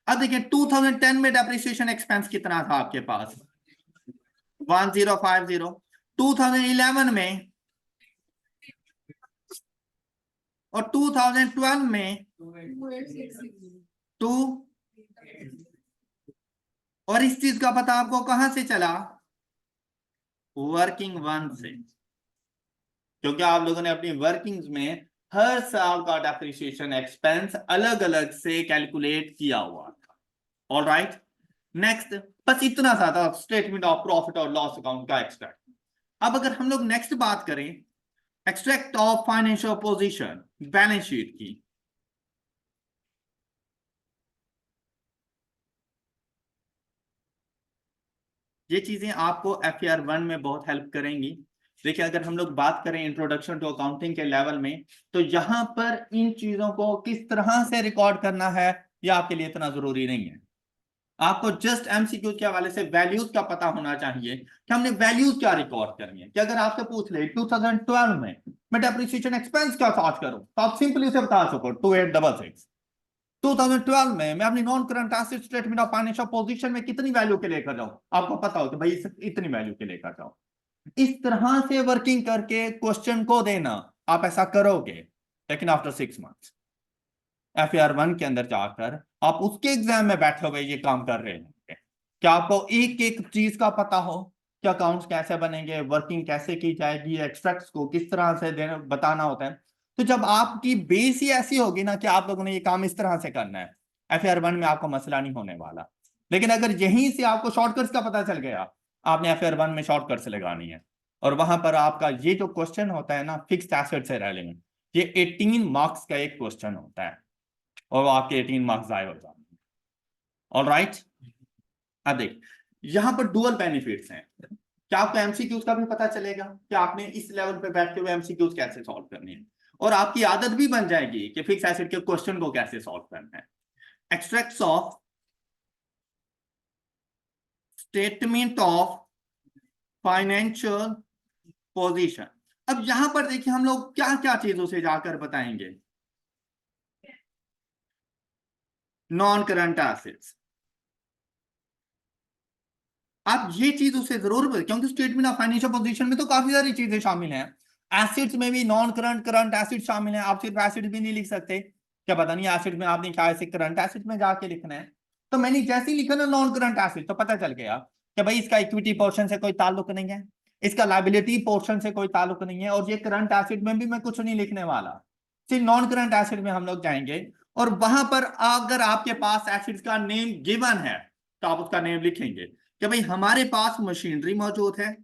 अब देखिए 2010 में डेप्रिसिएशन एक्सपेंस कितना था आपके पास, 1050। 2011 में और 2012 में 2। और इस चीज का पता आपको कहां से चला, वर्किंग वन से, क्योंकि आप लोगों ने अपनी वर्किंग्स में हर साल का डेप्रिसिएशन एक्सपेंस अलग अलग से कैलकुलेट किया हुआ था। ऑल राइट, नेक्स्ट बस इतना सा था स्टेटमेंट ऑफ प्रॉफिट और लॉस अकाउंट का एक्सट्रैक्ट। अब अगर हम लोग नेक्स्ट बात करें extract of financial position, balance sheet की, ये चीजें आपको FAR 1 में बहुत हेल्प करेंगी। देखिए अगर हम लोग बात करें इंट्रोडक्शन टू अकाउंटिंग के लेवल में, तो यहां पर इन चीजों को किस तरह से रिकॉर्ड करना है ये आपके लिए इतना जरूरी नहीं है। आपको जस्ट MCQ के हवाले से वैल्यूज का पता होना चाहिए कि हमने वैल्यूज क्या रिकॉर्ड करनी है। कि अगर आपसे पूछ ले 2012 में मैं डेप्रिसिएशन एक्सपेंस क्या चार्ज करूं, तो आप सिंपली उसे बता सको 2866। 2012 में मैं अपनी non current asset statement of financial position में कितनी वैल्यू के लेकर जाऊं, आपको पता हो कि भाई इतनी वैल्यू के लेकर जाओ। इस तरह से वर्किंग करके क्वेश्चन को देना, आप ऐसा करोगे, लेकिन आफ्टर 6 मंथ्स FAR 1 के अंदर जाकर आप उसके एग्जाम में बैठे हुए ये काम कर रहे होंगे। क्या आपको एक एक चीज का पता हो कि अकाउंट्स कैसे बनेंगे, वर्किंग कैसे की जाएगी, एक्सट्रैक्ट्स को किस तरह से देना बताना होता है। तो जब आपकी बेस ही ऐसी होगी ना कि आप लोगों ने ये काम इस तरह से करना है, FAR 1 में आपको मसला नहीं होने वाला। लेकिन अगर यहीं से आपको शॉर्टकट्स का पता चल गया, आपने FAR 1 में शॉर्टकट्स लगानी है, और वहां पर आपका ये जो क्वेश्चन होता है ना फिक्स्ड एसेट से रिलेटेड, ये 18 मार्क्स का एक क्वेश्चन होता है और वो आपके 18 मार्क्स जाए हो जाते हैं। ऑल राइट, अब देख यहां पर डुअल बेनिफिट्स हैं। क्या आपको MCQs का भी पता चलेगा कि आपने इस लेवल पे बैठ के हुए MCQs कैसे सॉल्व करनी है, और आपकी आदत भी बन जाएगी कि फिक्स एसेट के क्वेश्चन को कैसे सॉल्व करना है। Extracts of statement of financial position. अब यहां पर देखिए हम लोग क्या क्या चीजों से जाकर बताएंगे, नॉन करंट एसेट्स। आप ये चीज उसे जरूर बताएं, क्योंकि स्टेटमेंट ऑफ फाइनेंशियल पोजीशन में तो काफी सारी चीजें शामिल हैं। एसेट्स में भी नॉन करंट करंट एसेट शामिल है। आप सिर्फ एसेट भी नहीं लिख सकते, क्या पता नहीं एसेट में आपने क्या ऐसे करंट एसेट में जाके लिखना है। तो मैंने जैसे ही लिखा ना नॉन करंट एसेट, तो पता चल गया कि भाई इसका इक्विटी पोर्शन से कोई ताल्लुक नहीं है, इसका लाइबिलिटी पोर्शन से कोई ताल्लुक नहीं है, और ये करंट एसेट में भी मैं कुछ नहीं लिखने वाला। सिर्फ नॉन करंट एसेट में हम लोग जाएंगे, और वहां पर अगर आपके पास एसेट्स का नेम गिवन है तो आप उसका नेम लिखेंगे कि भाई हमारे पास मशीनरी मौजूद है,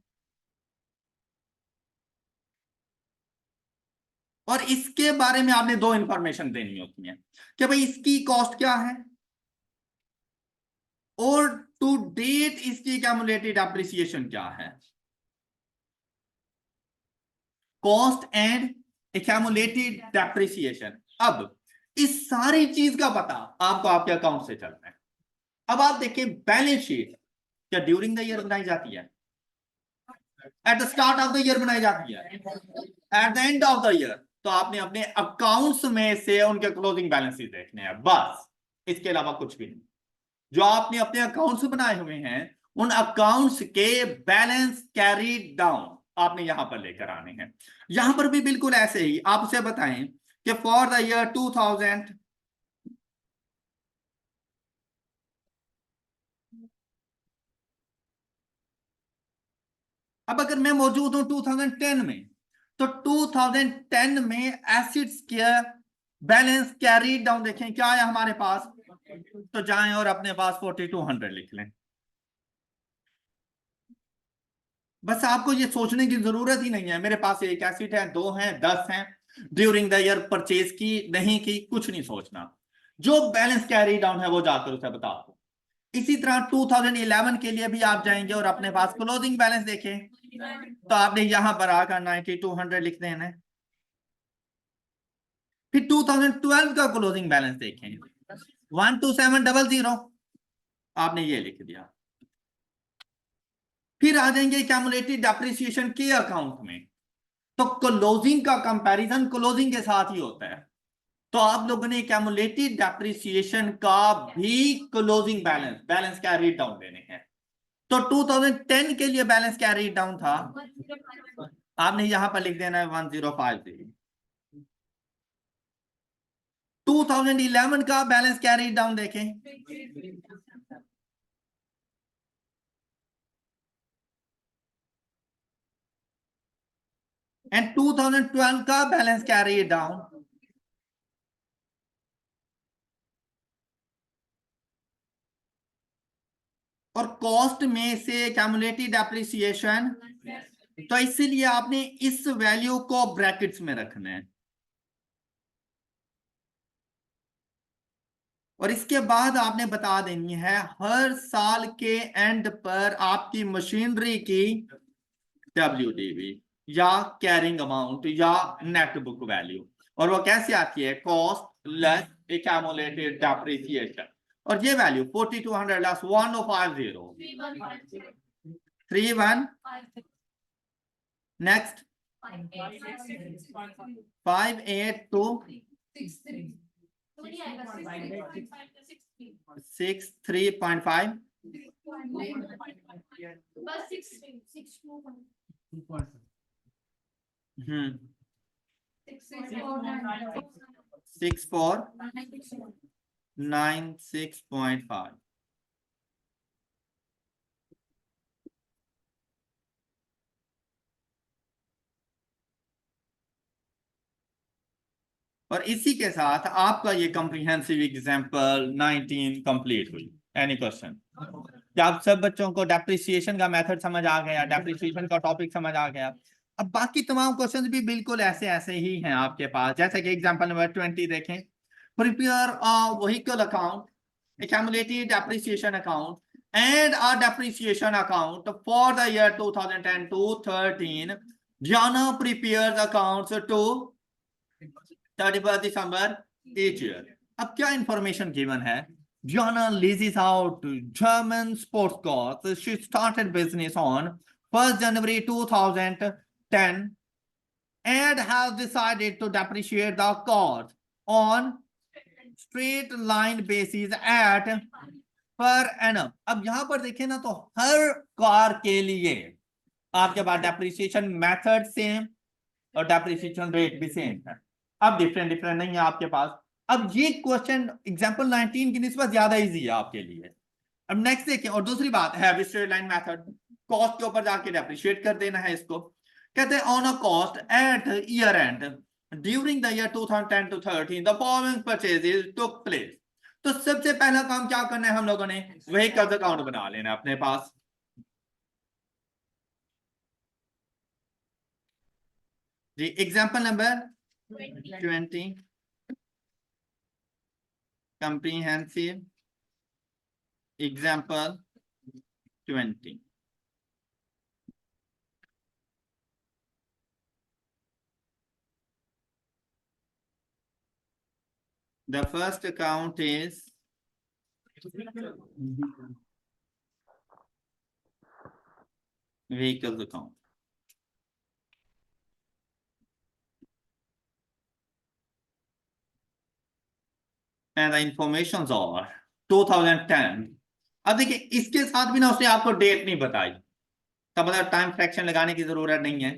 और इसके बारे में आपने दो इंफॉर्मेशन देनी होती है कि भाई इसकी कॉस्ट क्या है और टू डेट इसकी एक्यूमुलेटेड एप्रिसिएशन क्या है। Cost and accumulated depreciation. अब इस सारी चीज का पता आपको आपके अकाउंट से चलना है। अब आप देखिए बैलेंस शीट क्या ड्यूरिंग द ईयर बनाई जाती है, at the start of the year बनाई जाती है, at the end of the year. तो आपने अपने अकाउंट्स में से उनके क्लोजिंग बैलेंसेस देखने हैं, बस इसके अलावा कुछ भी नहीं। जो आपने अपने अकाउंट्स बनाए हुए हैं उन अकाउंट्स के बैलेंस कैरी डाउन आपने यहां पर लेकर आने हैं। यहां पर भी बिल्कुल ऐसे ही आप उसे बताएं कि फॉर द ईयर 2000, अब अगर मैं मौजूद हूं 2010 में, तो 2010 में एसिड्स के बैलेंस कैरी डाउन देखें क्या है हमारे पास, तो जाएं और अपने पास 4200 लिख लें। बस आपको ये सोचने की जरूरत ही नहीं है मेरे पास एक एसिड है, दो हैं, 10 हैं, ड्यूरिंग द ईयर परचेज की नहीं की, कुछ नहीं सोचना। जो बैलेंस कैरी डाउन है वो जाकर उसे बता दो। इसी तरह 2011 के लिए भी आप जाएंगे और अपने पास क्लोजिंग बैलेंस देखें, तो आपने यहां पर आकर 9200 लिख देना है। फिर 2012 का क्लोजिंग बैलेंस देखें, 12700 आपने ये लिख दिया। फिर आ जाएंगे कैमुलेटेड डेप्रिसिएशन के अकाउंट में। तो क्लोजिंग का कंपैरिजन क्लोजिंग के साथ ही होता है। तो आप लोगों ने कैमुलेटेड डेप्रिसिएशन का भी क्लोजिंग बैलेंस कैरी डाउन देने हैं। तो 2010 के लिए बैलेंस कैरी डाउन था, आपने यहां पर लिख देना है 1050। 2011 का बैलेंस कैरी डाउन देखें, एंड 2012 का बैलेंस कैरी डाउन, और कॉस्ट में से कैमुलेटेड डेप्रिसिएशन। तो इसीलिए आपने इस वैल्यू को ब्रैकेट्स में रखना है। और इसके बाद आपने बता देनी है हर साल के एंड पर आपकी मशीनरी की WDV या कैरिंग अमाउंट या नेट बुक वैल्यू, और वो कैसे आती है, कॉस्ट लेस एक्यूमुलेटेड डेप्रिसिएशन। और ये वैल्यू 4200 लेस 1050 31 नेक्स्ट 582 63.5 6496.5। और इसी के साथ आपका ये कॉम्प्रिहेंसिव एग्जांपल 19 कंप्लीट हुई। Any question? क्या आप सब बच्चों को डेप्रिसिएशन का मेथड समझ आ गया, डेप्रिसिएशन का टॉपिक समझ आ गया? अब बाकी तमाम क्वेश्चंस भी बिल्कुल ऐसे ऐसे ही हैं आपके पास। जैसे कि एग्जांपल नंबर 20 देखें, prepare a vehicle account, accumulated depreciation account and a depreciation account for the year 2010 to 13. Jana prepares accounts to 31st December each year. अब क्या इंफॉर्मेशन गिवन है? Jana leases out German sports cars. She started business on 1st January 2010 and has decided to depreciate the cars on straight line basis at per annum. अब यहां पर देखें ना, तो हर car के लिए आपके पास डेप्रिसिएशन मेथड सेम और डेप्रिसिएशन रेट भी सेम है। अब डिफरेंट नहीं है आपके पास। अब ये क्वेश्चन एग्जांपल 19 की निस्बत ज्यादा इजी है आपके लिए। अब नेक्स्ट देखें, और दूसरी बात है स्ट्रेट लाइन मेथड, कॉस्ट के ऊपर जाके डेप्रिशिएट कर देना है इसको। कहते हैं on a cost at year and during the year 2010 to 13 the following purchases took place। तो सबसे पहला काम क्या करना है हम लोगों ने, व्हीकल्स अकाउंट बना लेना अपने पास। जी example number 20 comprehensive example 20। The first account is vehicles account. And the informations are 2010। अब देखिए इसके साथ भी ना उसने आपको डेट नहीं बताई, तब मतलब टाइम फ्रैक्शन लगाने की जरूरत नहीं है।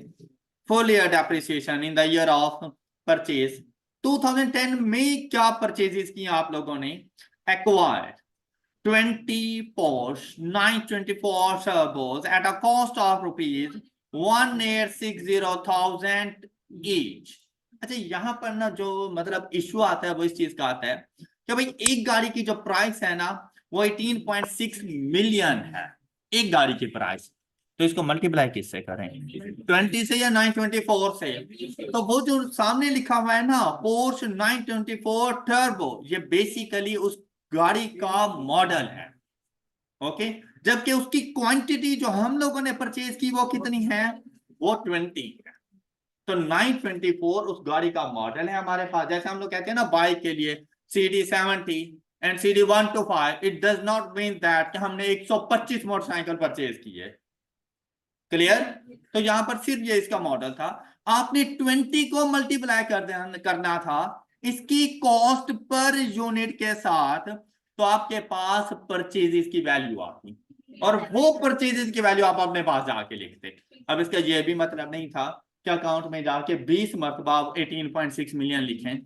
Full year depreciation in the year of purchase. 2010 में क्या परचेजेस किए आप लोगों ने, acquired 20 Porsche 924 turbos at a cost of rupees 1,860,000 each। अच्छा यहाँ पर ना जो मतलब इश्यू आता है वो इस चीज का आता है कि भाई एक गाड़ी की जो प्राइस है ना वो 18.6 मिलियन है, एक गाड़ी की प्राइस। तो इसको मल्टीप्लाई किससे करें, 20 से या 924 से? तो वो जो सामने लिखा हुआ है ना Porsche 924 टर्बो, ये बेसिकली उस गाड़ी का मॉडल है। ओके, जबकि उसकी क्वांटिटी जो हम लोगों ने परचेज की वो कितनी है, वो 20 है। तो 924 उस गाड़ी का मॉडल है हमारे पास। जैसे हम लोग कहते हैं ना बाइक के लिए CD70 and CD 1 to 5, it does not mean that कि हमने 125 मोटरसाइकिल परचेज किए। क्लियर? तो यहां पर सिर्फ ये इसका मॉडल था। आपने 20 को मल्टीप्लाई करना था इसकी कॉस्ट पर यूनिट के साथ, तो आपके पास परचेजेस की वैल्यू आती, और वो परचेजेस की वैल्यू आप अपने पास जाके लिखते। अब इसका ये भी मतलब नहीं था कि अकाउंट में जाके 20 मरतबा 18.6 मिलियन लिखें।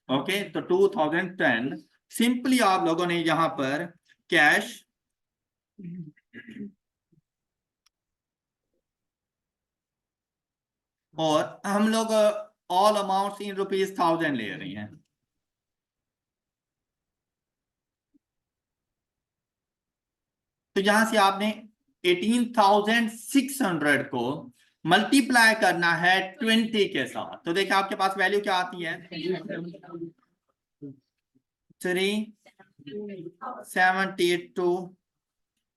ओके, तो 2010 सिंपली आप लोगों ने यहां पर कैश और हम लोग ऑल अमाउंट्स इन ₹1000 ले रही हैं। तो यहां से आपने 18,600 को मल्टीप्लाई करना है 20 के साथ। तो देखिए आपके पास वैल्यू क्या आती है, 372।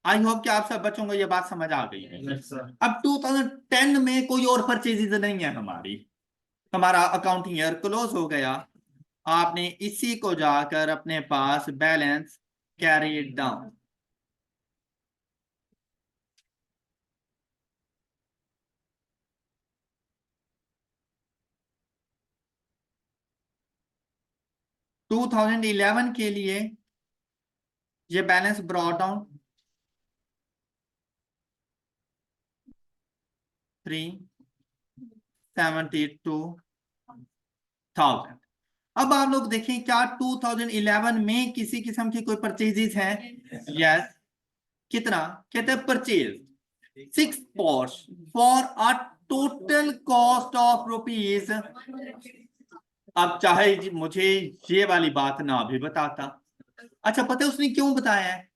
आई होप कि आप सब बच्चों को ये बात समझ आ गई है। अब 2010 में कोई और परचेजेज नहीं है हमारी, हमारा अकाउंटिंग ईयर क्लोज हो गया। आपने इसी को जाकर अपने पास balance carry it down. To 2011 के लिए ये बैलेंस ब्रॉट डाउन 372,000। अब आप लोग देखें क्या 2011 में किसी किस्म की कोई परचेजेस है? यस। कितना? कहते हैं purchase 6 pores for a total cost of rupees. अब चाहे मुझे ये वाली बात ना भी बताता। अच्छा, पता है उसने क्यों बताया है?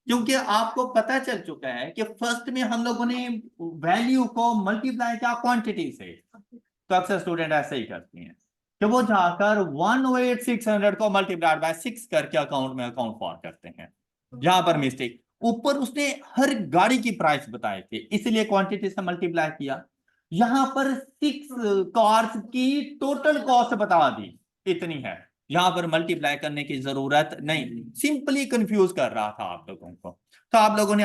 क्योंकि आपको पता चल चुका है कि फर्स्ट में हम लोगों ने वैल्यू को मल्टीप्लाई किया क्वांटिटी से। तो अक्सर स्टूडेंट ऐसे ही करती हैं कि वो जाकर 108,600 को मल्टीप्लाइड बाय 6 करके अकाउंट में अकाउंट फॉर करते हैं। यहां पर मिस्टेक, ऊपर उसने हर गाड़ी की प्राइस बताए थे इसलिए क्वांटिटी से मल्टीप्लाई किया। यहां पर 6 कार्स की टोटल कॉस्ट बता दी इतनी है, यहां पर मल्टीप्लाई करने की जरूरत नहीं। सिंपली कंफ्यूज कर रहा था आप लोगों को। तो आप लोगों ने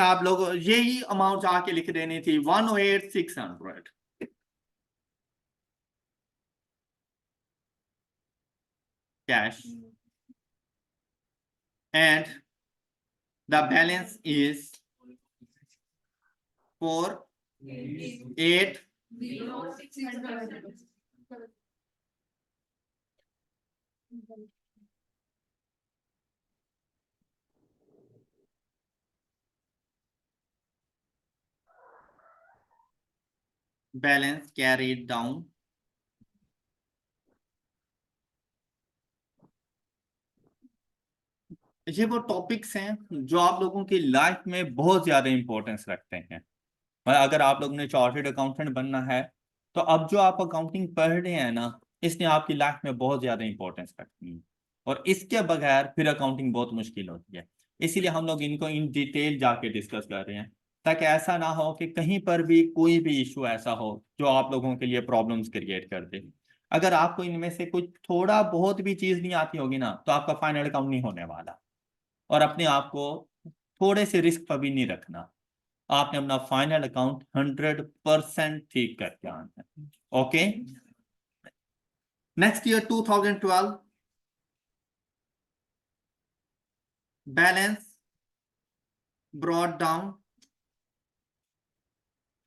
यही अमाउंट आके लिख देनी थी 108,600 cash, and the balance is 4,800. Balance carried down. ये वो टॉपिक्स हैं जो आप लोगों की लाइफ में बहुत ज्यादा इंपॉर्टेंस रखते हैं। और अगर आप लोगों ने चार्टर्ड अकाउंटेंट बनना है तो अब जो आप अकाउंटिंग पढ़ रहे हैं ना, इसने आपकी लाइफ में बहुत ज्यादा इंपॉर्टेंस रखती है, और इसके बगैर फिर अकाउंटिंग बहुत मुश्किल होती है। इसीलिए हम लोग इनको इन डिटेल जाके डिस्कस कर रहे हैं, ताकि ऐसा ना हो कि कहीं पर भी कोई भी इशू ऐसा हो जो आप लोगों के लिए प्रॉब्लम्स क्रिएट कर दे। अगर आपको इनमें से कुछ थोड़ा बहुत भी चीज नहीं आती होगी ना, तो आपका फाइनल अकाउंट नहीं होने वाला। और अपने आप को थोड़े से रिस्क पर भी नहीं रखना, आपने अपना फाइनल अकाउंट 100% ठीक करके आना है। Okay, next year 2012 balance brought down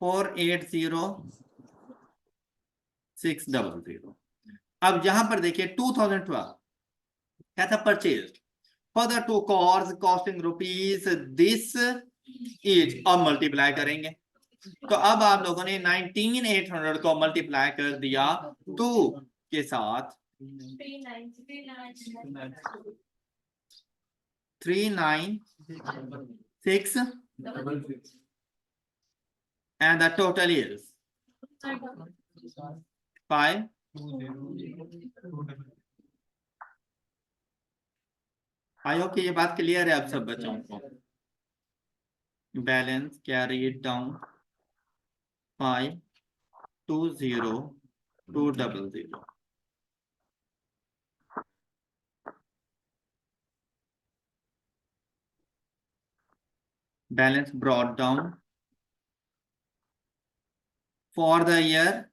4,80,600। अब यहां पर देखिए 2012 क्या था, purchase for the 2 cars costing rupees this is. अब मल्टीप्लाई करेंगे, तो अब आप लोगों ने 19,800 को मल्टीप्लाई कर दिया 2 के साथ, 3,9,6, and the total is 5. I hope कि ये बात क्लियर है अब सब बच्चों को। Balance carry it down 5,20,200। balance brought down for the year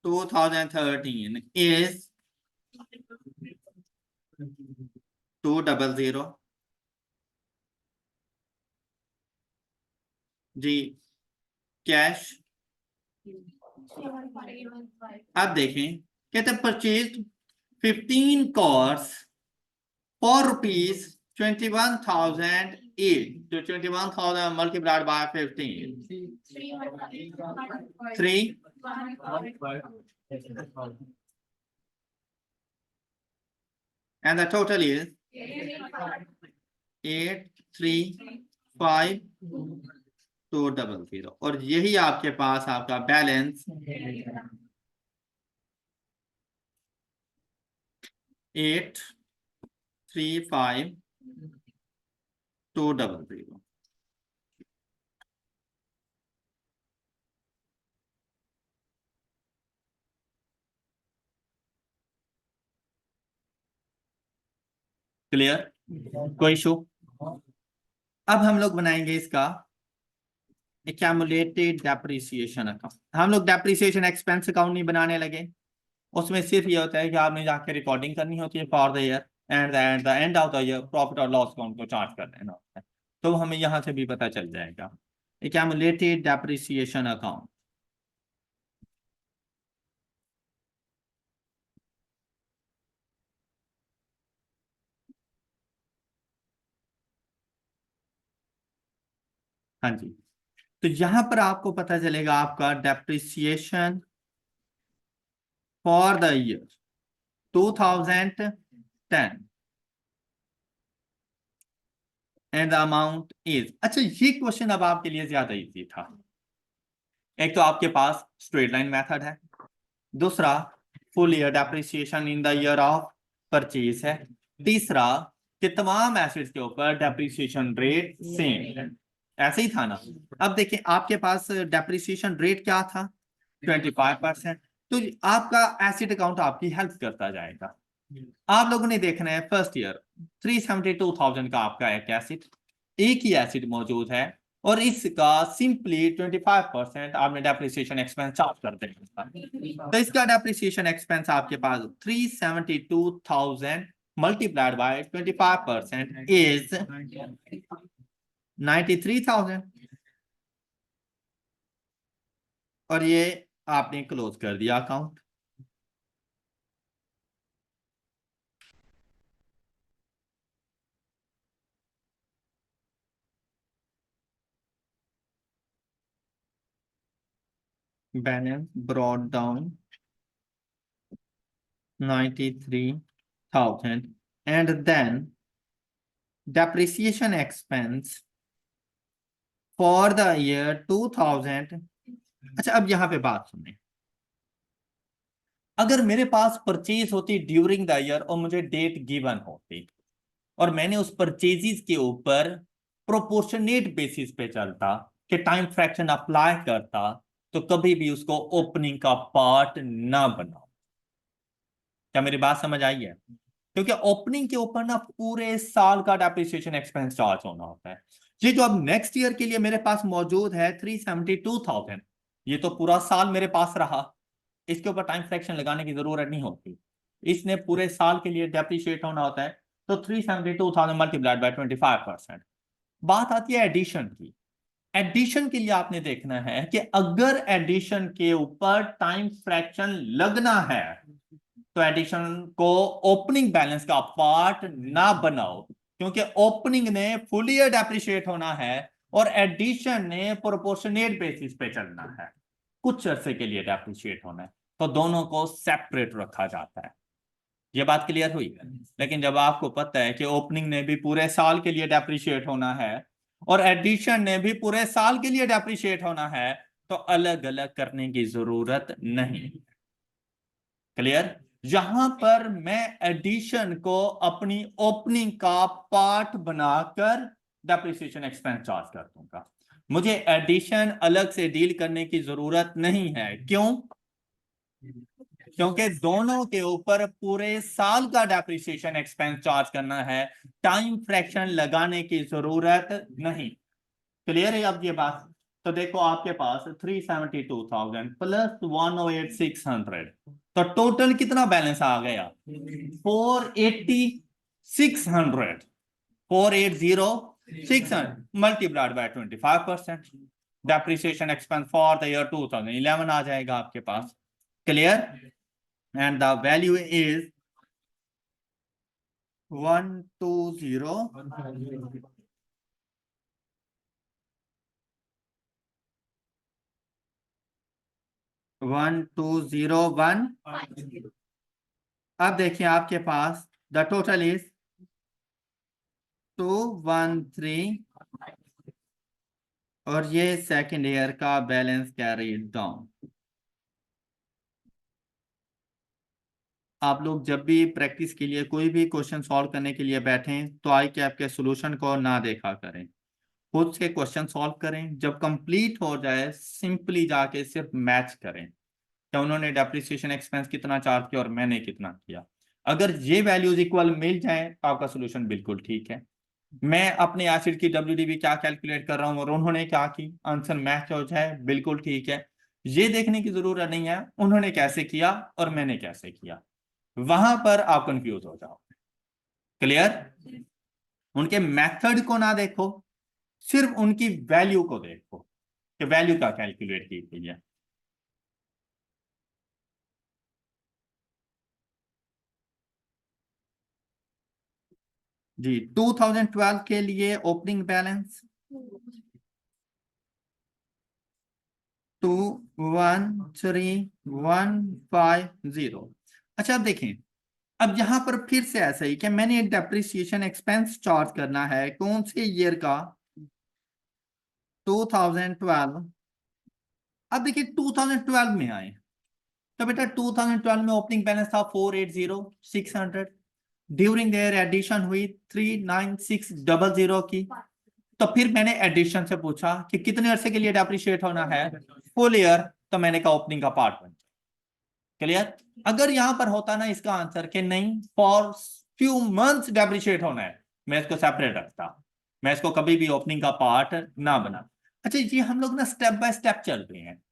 2013 is 200 जी कैश। अब देखें कहते परचेज 15 cars for rupees 21,008 तो 21,000 multiplied by 15 3 and the total is 835,200 और यही आपके पास आपका बैलेंस 835,200। क्लियर? कोई इशू? अब हम लोग बनाएंगे इसका एक्यूमुलेटेड डेप्रिसिएशन अकाउंट। हम लोग डेप्रिसिएशन एक्सपेंस अकाउंट नहीं बनाने लगे, उसमें सिर्फ ये होता है कि आपने जाकर रिकॉर्डिंग करनी होती है for the year and the end of the year profit और लॉस अकाउंट को चार्ज कर देना होता है। तो हमें यहां से भी पता चल जाएगा एक्यूमुलेटेड डेप्रिसिएशन अकाउंट। हाँ जी, तो यहां पर आपको पता चलेगा आपका depreciation for the year 2010 and the amount is. अच्छा, ये क्वेश्चन अब आपके लिए ज्यादा इजी था। एक तो आपके पास स्ट्रेट लाइन मेथड है, दूसरा full year depreciation in the year of purchase है, तीसरा कि तमाम एसेट्स के ऊपर डेप्रिसिएशन रेट सेम है। ऐसे ही था ना? अब देखिए आपके पास डेप्रिसिएशन रेट क्या था 25%। तो आपका एसेट अकाउंट आपकी हेल्प करता जाएगा। आप लोगों ने देखना है फर्स्ट ईयर 372,000 का आपका एक एसेट, एक ही एसेट मौजूद है और इसका सिंपली 25% आपने डेप्रिसिएशन एक्सपेंस चार्ज कर देना। तो इसका डेप्रिसिएशन एक्सपेंस आपके पास 372,000 मल्टीप्लाइड बाय 25% इज 93,000 और ये आपने क्लोज कर दिया account. Balance brought down 93,000 and then depreciation expense for the year 2000। अच्छा, अब यहां पे बात सुनिए, अगर मेरे पास परचेज होती ड्यूरिंग द ईयर और मुझे डेट गिवन होती और मैंने उस परचेजेस के ऊपर प्रोपोर्शनेट बेसिस पे चलता कि टाइम फ्रैक्शन अप्लाई करता, तो कभी भी उसको ओपनिंग का पार्ट ना बनाओ। क्या मेरी बात समझ आई है? क्योंकि ओपनिंग के ऊपर ना पूरे साल का डेप्रिसिएशन एक्सपेंस चार्ज होना होता है। ये जो अब नेक्स्ट ईयर के लिए मेरे पास मौजूद है 372,000, ये तो पूरा साल मेरे पास रहा, इसके ऊपर टाइम फ्रैक्शन लगाने की जरूरत नहीं होती, इसने पूरे साल के लिए डेप्रिशिएट होना होता है। तो 372,000 मल्टीप्लाइड बाय 25%। बात आती है एडिशन की। एडिशन के लिए आपने देखना है कि अगर एडिशन के ऊपर टाइम फ्रैक्शन लगना है तो एडिशन को ओपनिंग बैलेंस का पार्ट ना बनाओ, क्योंकि ओपनिंग ने फुल ईयर डेप्रिशिएट होना है और एडिशन ने प्रोपोर्शनेट बेसिस पे चलना है, कुछ अरसे के लिए डेप्रिशिएट होना है, तो दोनों को सेपरेट रखा जाता है। ये बात क्लियर हुई? लेकिन जब आपको पता है कि ओपनिंग ने भी पूरे साल के लिए डेप्रिशिएट होना है और एडिशन ने भी पूरे साल के लिए डेप्रिशिएट होना है, तो अलग अलग करने की जरूरत नहीं। क्लियर? यहां पर मैं एडिशन को अपनी ओपनिंग का पार्ट बनाकर डेप्रिसिएशन एक्सपेंस चार्ज कर दूंगा। मुझे एडिशन अलग से डील करने की जरूरत नहीं है। क्यों? क्योंकि दोनों के ऊपर पूरे साल का डेप्रिसिएशन एक्सपेंस चार्ज करना है, टाइम फ्रैक्शन लगाने की जरूरत नहीं। क्लियर है अब ये बात? तो देखो आपके पास 372,000 प्लस 108,600, तो टोटल कितना बैलेंस आ गया? 480,600। 480,600 multiplied by 25%, depreciation expense for the year 2011 आ जाएगा आपके पास। Clear? And the value is 120 1201। अब देखिए आपके पास द टोटल इज 213, और ये सेकेंड ईयर का बैलेंस कैरी डाउन। आप लोग जब भी प्रैक्टिस के लिए कोई भी क्वेश्चन सॉल्व करने के लिए बैठें तो आई कैप के सॉल्यूशन को ना देखा करें, खुद से क्वेश्चन सॉल्व करें। जब कंप्लीट हो जाए सिंपली जाके सिर्फ मैच करें कि उन्होंने डेप्रिसिएशन एक्सपेंस कितना चार्ज किया और मैंने कितना किया। अगर ये वैल्यूज इक्वल मिल जाए तो आपका सोल्यूशन बिल्कुल ठीक है। मैं अपने एसिड की WDV क्या कैलकुलेट कर रहा हूं और उन्होंने क्या की, आंसर मैच हो जाए बिल्कुल ठीक है। ये देखने की जरूरत नहीं है उन्होंने कैसे किया और मैंने कैसे किया, वहां पर आप कंफ्यूज हो जाओ। क्लियर? उनके मेथड को ना देखो, सिर्फ उनकी वैल्यू को देखो कि वैल्यू क्या कैलकुलेट की गई है। जी 2012 के लिए ओपनिंग बैलेंस 213,150। अच्छा अब देखें, अब यहां पर फिर से ऐसा ही कि मैंने डेप्रिसिएशन एक्सपेंस चार्ज करना है कौन से ईयर का? 2012। अब देखिए 2012 में आए तो बेटा 2012 में ओपनिंग बैलेंस था 480,600, ड्यूरिंग देयर एडिशन हुई 39600 की। तो फिर मैंने एडिशन से पूछा कि कितने अरसे के लिए डेप्रिशिएट होना है? Full year. तो मैंने कहा ओपनिंग का पार्ट 1। क्लियर? अगर यहां पर होता ना इसका आंसर कि नहीं फॉर फ्यू मंथ्स डेप्रिशिएट होना है, मैं इसको सेपरेट रखता, मैं इसको कभी भी ओपनिंग का पार्ट ना बना। अच्छा ये हम लोग ना स्टेप बाय स्टेप चल रहे हैं।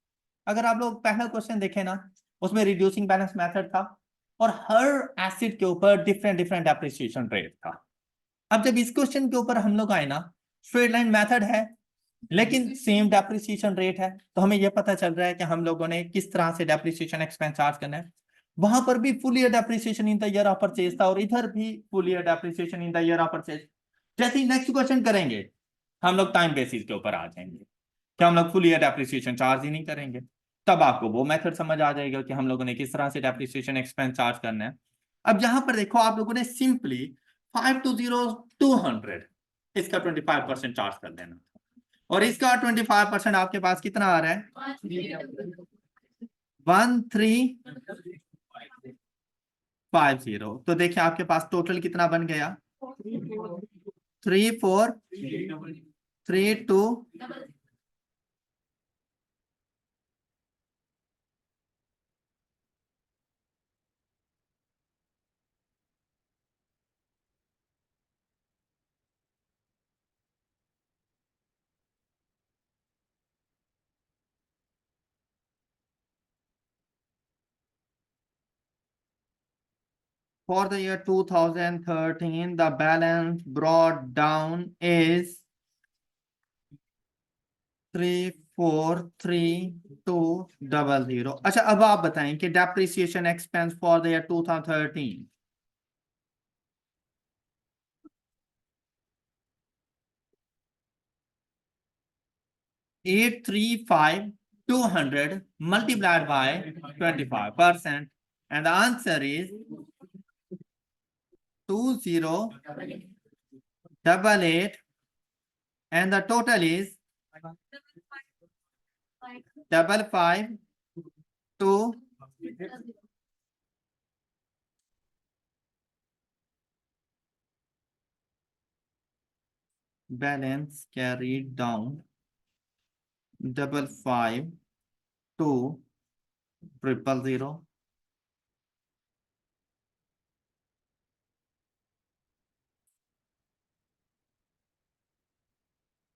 अगर आप लोग पहला क्वेश्चन देखें ना, उसमें रिड्यूसिंग बैलेंस मेथड था और हर एसिड के ऊपर डिफरेंट डिफरेंट डेप्रिसिएशन रेट था। अब जब इस क्वेश्चन के ऊपर हम लोग आए ना, स्ट्रेट लाइन मेथड है लेकिन सेम डेप्रिसिएशन रेट है, तो हमें यह पता चल रहा है कि हम लोगों ने किस तरह से डेप्रिसिएशन एक्सपेंस चार्ज करना है। वहां पर भी full year depreciation in the year of purchase था और इधर भी full year depreciation in the year of purchase. जैसे ही नेक्स्ट क्वेश्चन करेंगे हम लोग टाइम बेसिस के ऊपर आ जाएंगे कि हम लोग फुल ईयर डेप्रिसिएशन चार्ज ही नहीं करेंगे। तब आपको वो मेथड समझ आ जाएगा कि हम लोगों ने किस तरह से डेप्रिसिएशन एक्सपेंस चार्ज करना है। अब यहां पर देखो आप लोगों ने सिंपली 520,200 इसका 25% चार्ज कर देना और इसका 25% आपके पास कितना आ रहा है? 1350। तो देखिए आपके पास टोटल कितना बन गया? 3432 For the year 2013, the balance brought down is 343200। अच्छा अब आप बताएं कि depreciation expense for the year 2013 835,200 multiplied by 25%, and the answer is 2088, and the total is 55,200। balance carried down 55,200,000।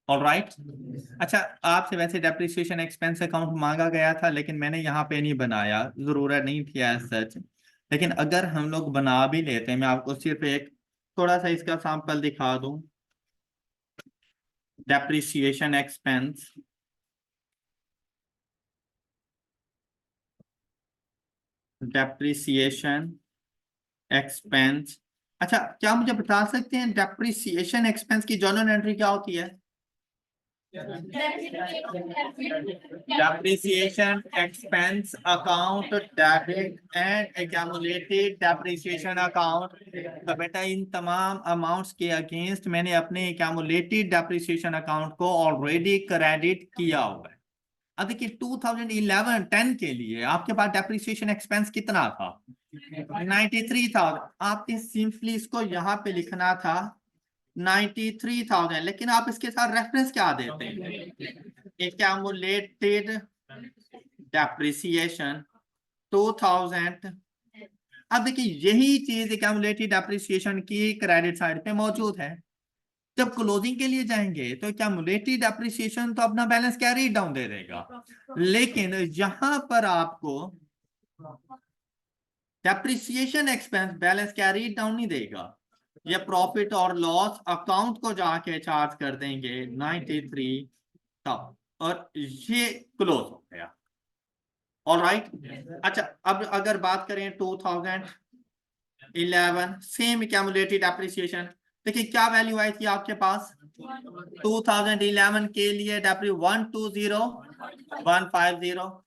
Alright. अच्छा, आपसे वैसे डेप्रिसिएशन एक्सपेंस अकाउंट मांगा गया था, लेकिन मैंने यहाँ पे नहीं बनाया, जरूरत नहीं थी एज सच। लेकिन अगर हम लोग बना भी लेते हैं, मैं आपको सिर्फ एक थोड़ा सा इसका सैंपल दिखा दूं। Depreciation expense, depreciation expense. अच्छा, क्या मुझे बता सकते हैं डेप्रिसिएशन एक्सपेंस की जर्नल एंट्री क्या होती है? Depreciation expense account, debit and accumulated depreciation account। तो बेटा इन तमाम अमाउंट्स के अगेंस्ट मैंने अपने accumulated depreciation account को ऑलरेडी क्रेडिट किया हुआ है। अब देखिए 2011-10 के लिए आपके पास डेप्रिसिएशन एक्सपेंस कितना था? 93,000। आपने सिंपली इसको यहाँ पे लिखना था 93,000, लेकिन आप इसके साथ रेफरेंस क्या देते हैं? Accumulated depreciation 2000। अब देखिए यही चीज एक्यूमुलेटेड डेप्रिसिएशन की क्रेडिट साइड पे मौजूद है। जब क्लोजिंग के लिए जाएंगे तो एक्यूमुलेटेड डेप्रिसिएशन तो अपना बैलेंस कैरी डाउन दे देगा, लेकिन यहां पर आपको depreciation expense balance carry down नहीं देगा। ये प्रॉफिट और लॉस अकाउंट को जाके चार्ज कर देंगे 93 तब, और ये क्लोज हो गया। ऑलराइट। अच्छा, अब अगर बात करें 2011 सेम एक्यूमुलेटेड एप्रिसिएशन, देखिए क्या वैल्यू आई थी आपके पास 2011 के लिए? 120,150।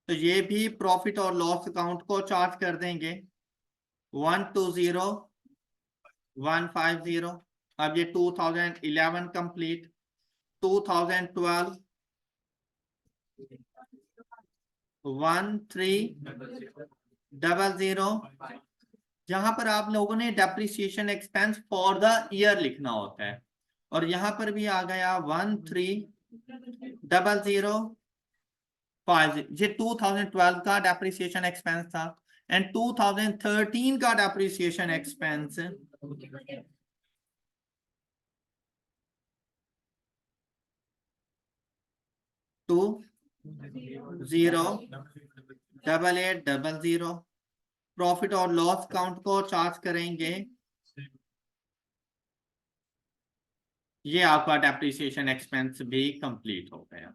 तो ये भी प्रॉफिट और लॉस अकाउंट को चार्ज कर देंगे 120,150। अब ये 2011 कंप्लीट। 2012 1300। जहां पर आप लोगों ने depreciation expense for the year लिखना होता है, और यहां पर भी आ गया 130050। ये 2012 का डेप्रिसिएशन एक्सपेंस था, एंड 2013 का डेप्रिसिएशन एक्सपेंस 20,8800। प्रॉफिट और लॉस काउंट को चार्ज करेंगे। ये आपका डेप्रिसिएशन एक्सपेंस भी कंप्लीट हो गया।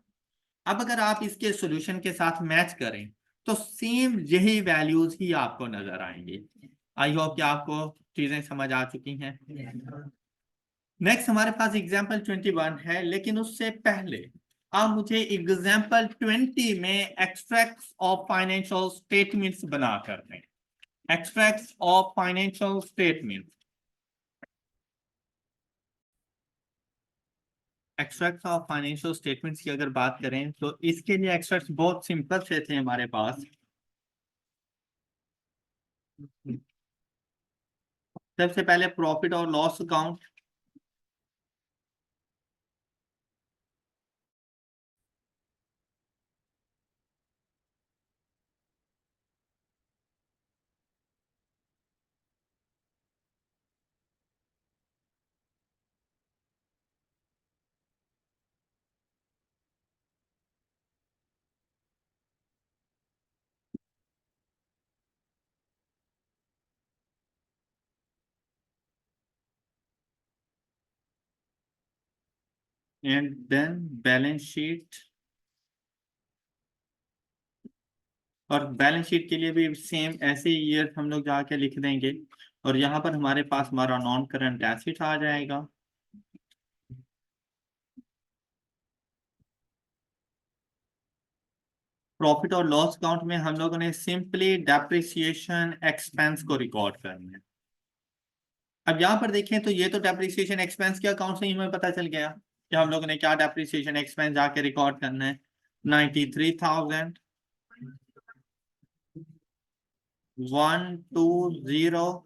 अब अगर आप इसके सॉल्यूशन के साथ मैच करें तो सेम यही वैल्यूज ही आपको नजर आएंगी। आई होप कि आपको चीजें समझ आ चुकी हैं। नेक्स्ट हमारे पास एग्जांपल 21 है, लेकिन उससे पहले आप मुझे एग्जांपल 20 में एक्सट्रैक्ट्स ऑफ फाइनेंशियल स्टेटमेंट्स बना कर दें। Extracts of financial statements. Extracts of financial statements की अगर बात करें तो इसके लिए एक्सट्रैक्ट्स बहुत सिंपल से थे हमारे पास। सबसे पहले प्रॉफिट और loss account. And then balance sheet. और बैलेंस शीट के लिए भी सेम ऐसे ईयर हम लोग जाके लिख देंगे, और यहाँ पर हमारे पास हमारा नॉन करंट एसेट आ जाएगा। प्रॉफिट और लॉस अकाउंट में हम लोगों ने सिंपली डेप्रिसिएशन एक्सपेंस को रिकॉर्ड करना है। अब यहाँ पर देखें तो ये तो डेप्रिसिएशन एक्सपेंस के अकाउंट से ही हमें पता चल गया कि हम लोगों ने क्या डेप्रिसिएशन एक्सपेंस जाके रिकॉर्ड करना है। 93,000, 120,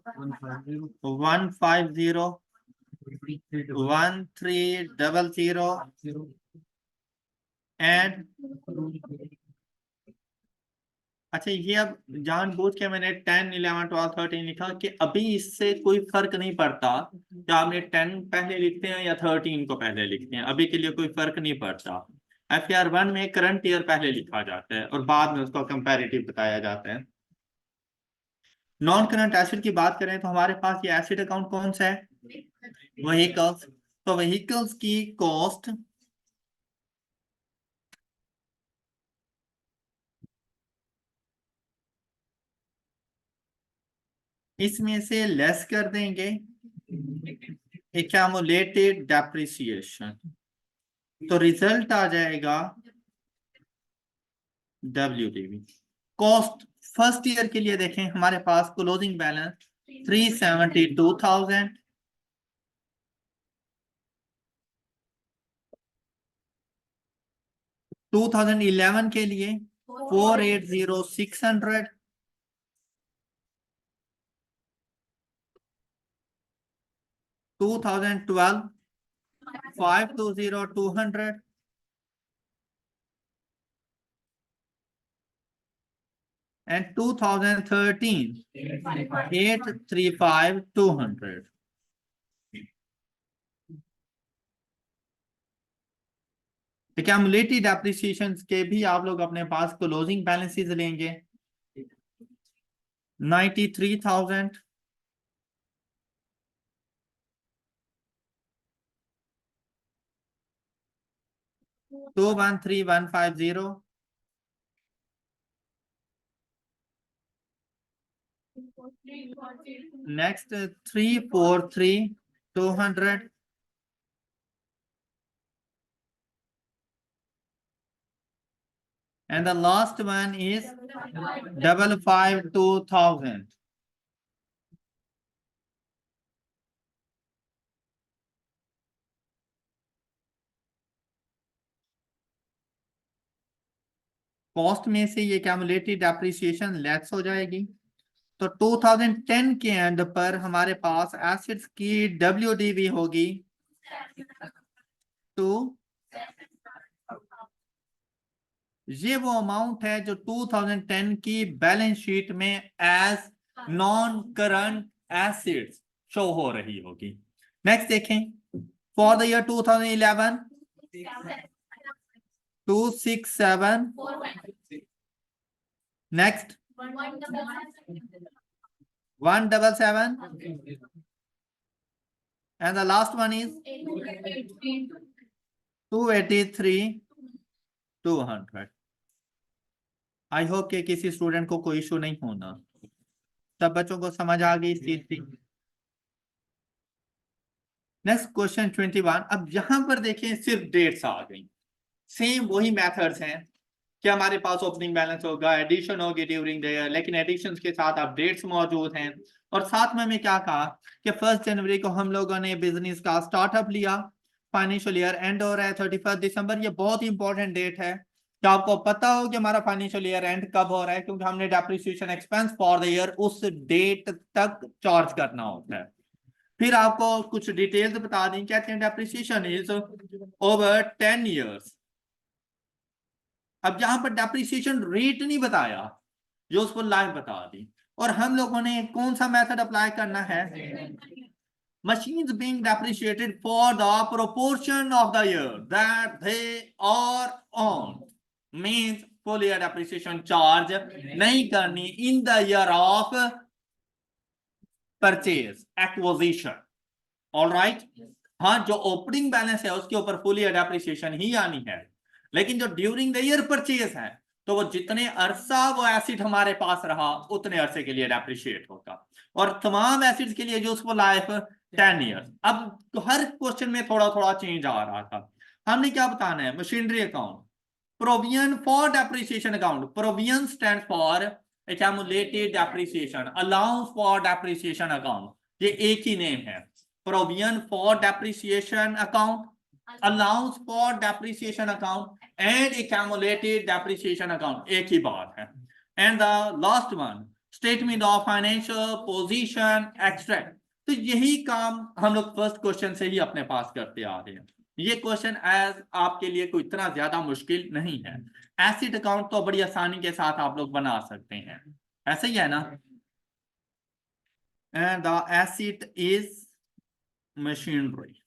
150, 1300 एंड अच्छा, ये अब जानबूझ के मैंने 10, 11, 12, 13 लिखा कि अभी इससे कोई फर्क नहीं पड़ता कि आपने 10 पहले लिखते हैं या 13 को पहले लिखते हैं, अभी के लिए कोई फर्क नहीं पड़ता। FR1 में करंट ईयर पहले लिखा जाता है और बाद में उसको कंपैरेटिव बताया जाता है। नॉन करंट एसिड की बात करें तो हमारे पास ये एसिड अकाउंट कौन सा है? व्हीकल्स। तो व्हीकल्स की कॉस्ट इसमें से लेस कर देंगे एक्यूमुलेटेड डेप्रिसिएशन, तो रिजल्ट आ जाएगा WDV। कॉस्ट फर्स्ट ईयर के लिए देखें, हमारे पास क्लोजिंग बैलेंस 372,000, 2011 के लिए 480,600, 2012 520,200, and 2013 835,200। एक्यूमुलेटेड डेप्रिसिएशन के भी आप लोग अपने पास क्लोजिंग बैलेंसेस लेंगे 93,000, 213,150, next 343,200, and the last one is 552,000। Cost में से ये एक्यूमुलेटेड डेप्रिसिएशन लेस हो जाएगी। तो 2010 के एंड पर हमारे पास एसिड्स की WDV होगी तो ये वो अमाउंट है जो 2010 की बैलेंस शीट में as non current assets show हो रही होगी। नेक्स्ट देखें, for the year 2011 267, next 177, and the last one is 283,200। I hope कि किसी स्टूडेंट को कोई इशू नहीं होना, सब बच्चों को समझ आ गई इस चीज की। Next question 21। अब यहां पर देखें सिर्फ डेट्स आ गई, सेम वही मेथड्स हैं कि हमारे पास ओपनिंग बैलेंस होगा, एडिशन होगी ड्यूरिंग द ईयर, लेकिन एडिशन के साथ अब डेट्स मौजूद हैं। और साथ में हमें क्या कहा कि 1 जनवरी को हम लोगों ने बिजनेस का स्टार्टअप लिया, फाइनेंशियल ईयर एंड हो रहा है 31 दिसंबर। ये बहुत ही इंपॉर्टेंट डेट है कि आपको पता हो कि हमारा फाइनेंशियल ईयर एंड कब हो रहा है, क्योंकि हमने depreciation expense for the year उस डेट तक चार्ज करना होता है। फिर आपको कुछ डिटेल्स बता दी, कहते हैं डेप्रिसिएशन इज ओवर 10 ईयर्स। अब यहां पर डेप्रिसिएशन रेट नहीं बताया, यूजफुल लाइफ बता दी। और हम लोगों ने कौन सा मेथड अप्लाई करना है? machines being depreciated for the proportion of the year that they are on, means full year depreciation charge नहीं करनी in the year of purchase acquisition। All right, हाँ, जो ओपनिंग बैलेंस है उसके ऊपर फुल ईयर डेप्रिसिएशन ही आनी है, लेकिन जो ड्यूरिंग द ईयर परचेज है तो वो जितने अरसा वो एसिड हमारे पास रहा उतने अरसे के लिए डेप्रिशिएट होगा। और तमाम एसिड्स के लिए यूजफुल लाइफ 10 ईयर्स। अब तो हर क्वेश्चन में थोड़ा थोड़ा चेंज आ रहा था। हमने क्या बताना है? Machinery account, provision for depreciation account, provision stand for accumulated depreciation, allowance for depreciation account, ये एक ही नेम है। provision for depreciation account, allowance for depreciation account and accumulated depreciation account, एक ही बात है। and the last one statement of financial position extract। तो यही काम हम लोग फर्स्ट क्वेश्चन से ही अपने पास करते आ रहे हैं। ये क्वेश्चन एज आपके लिए कोई इतना ज्यादा मुश्किल नहीं है। एसिड अकाउंट तो बड़ी आसानी के साथ आप लोग बना सकते हैं, ऐसे ही है ना। The acid is machinery.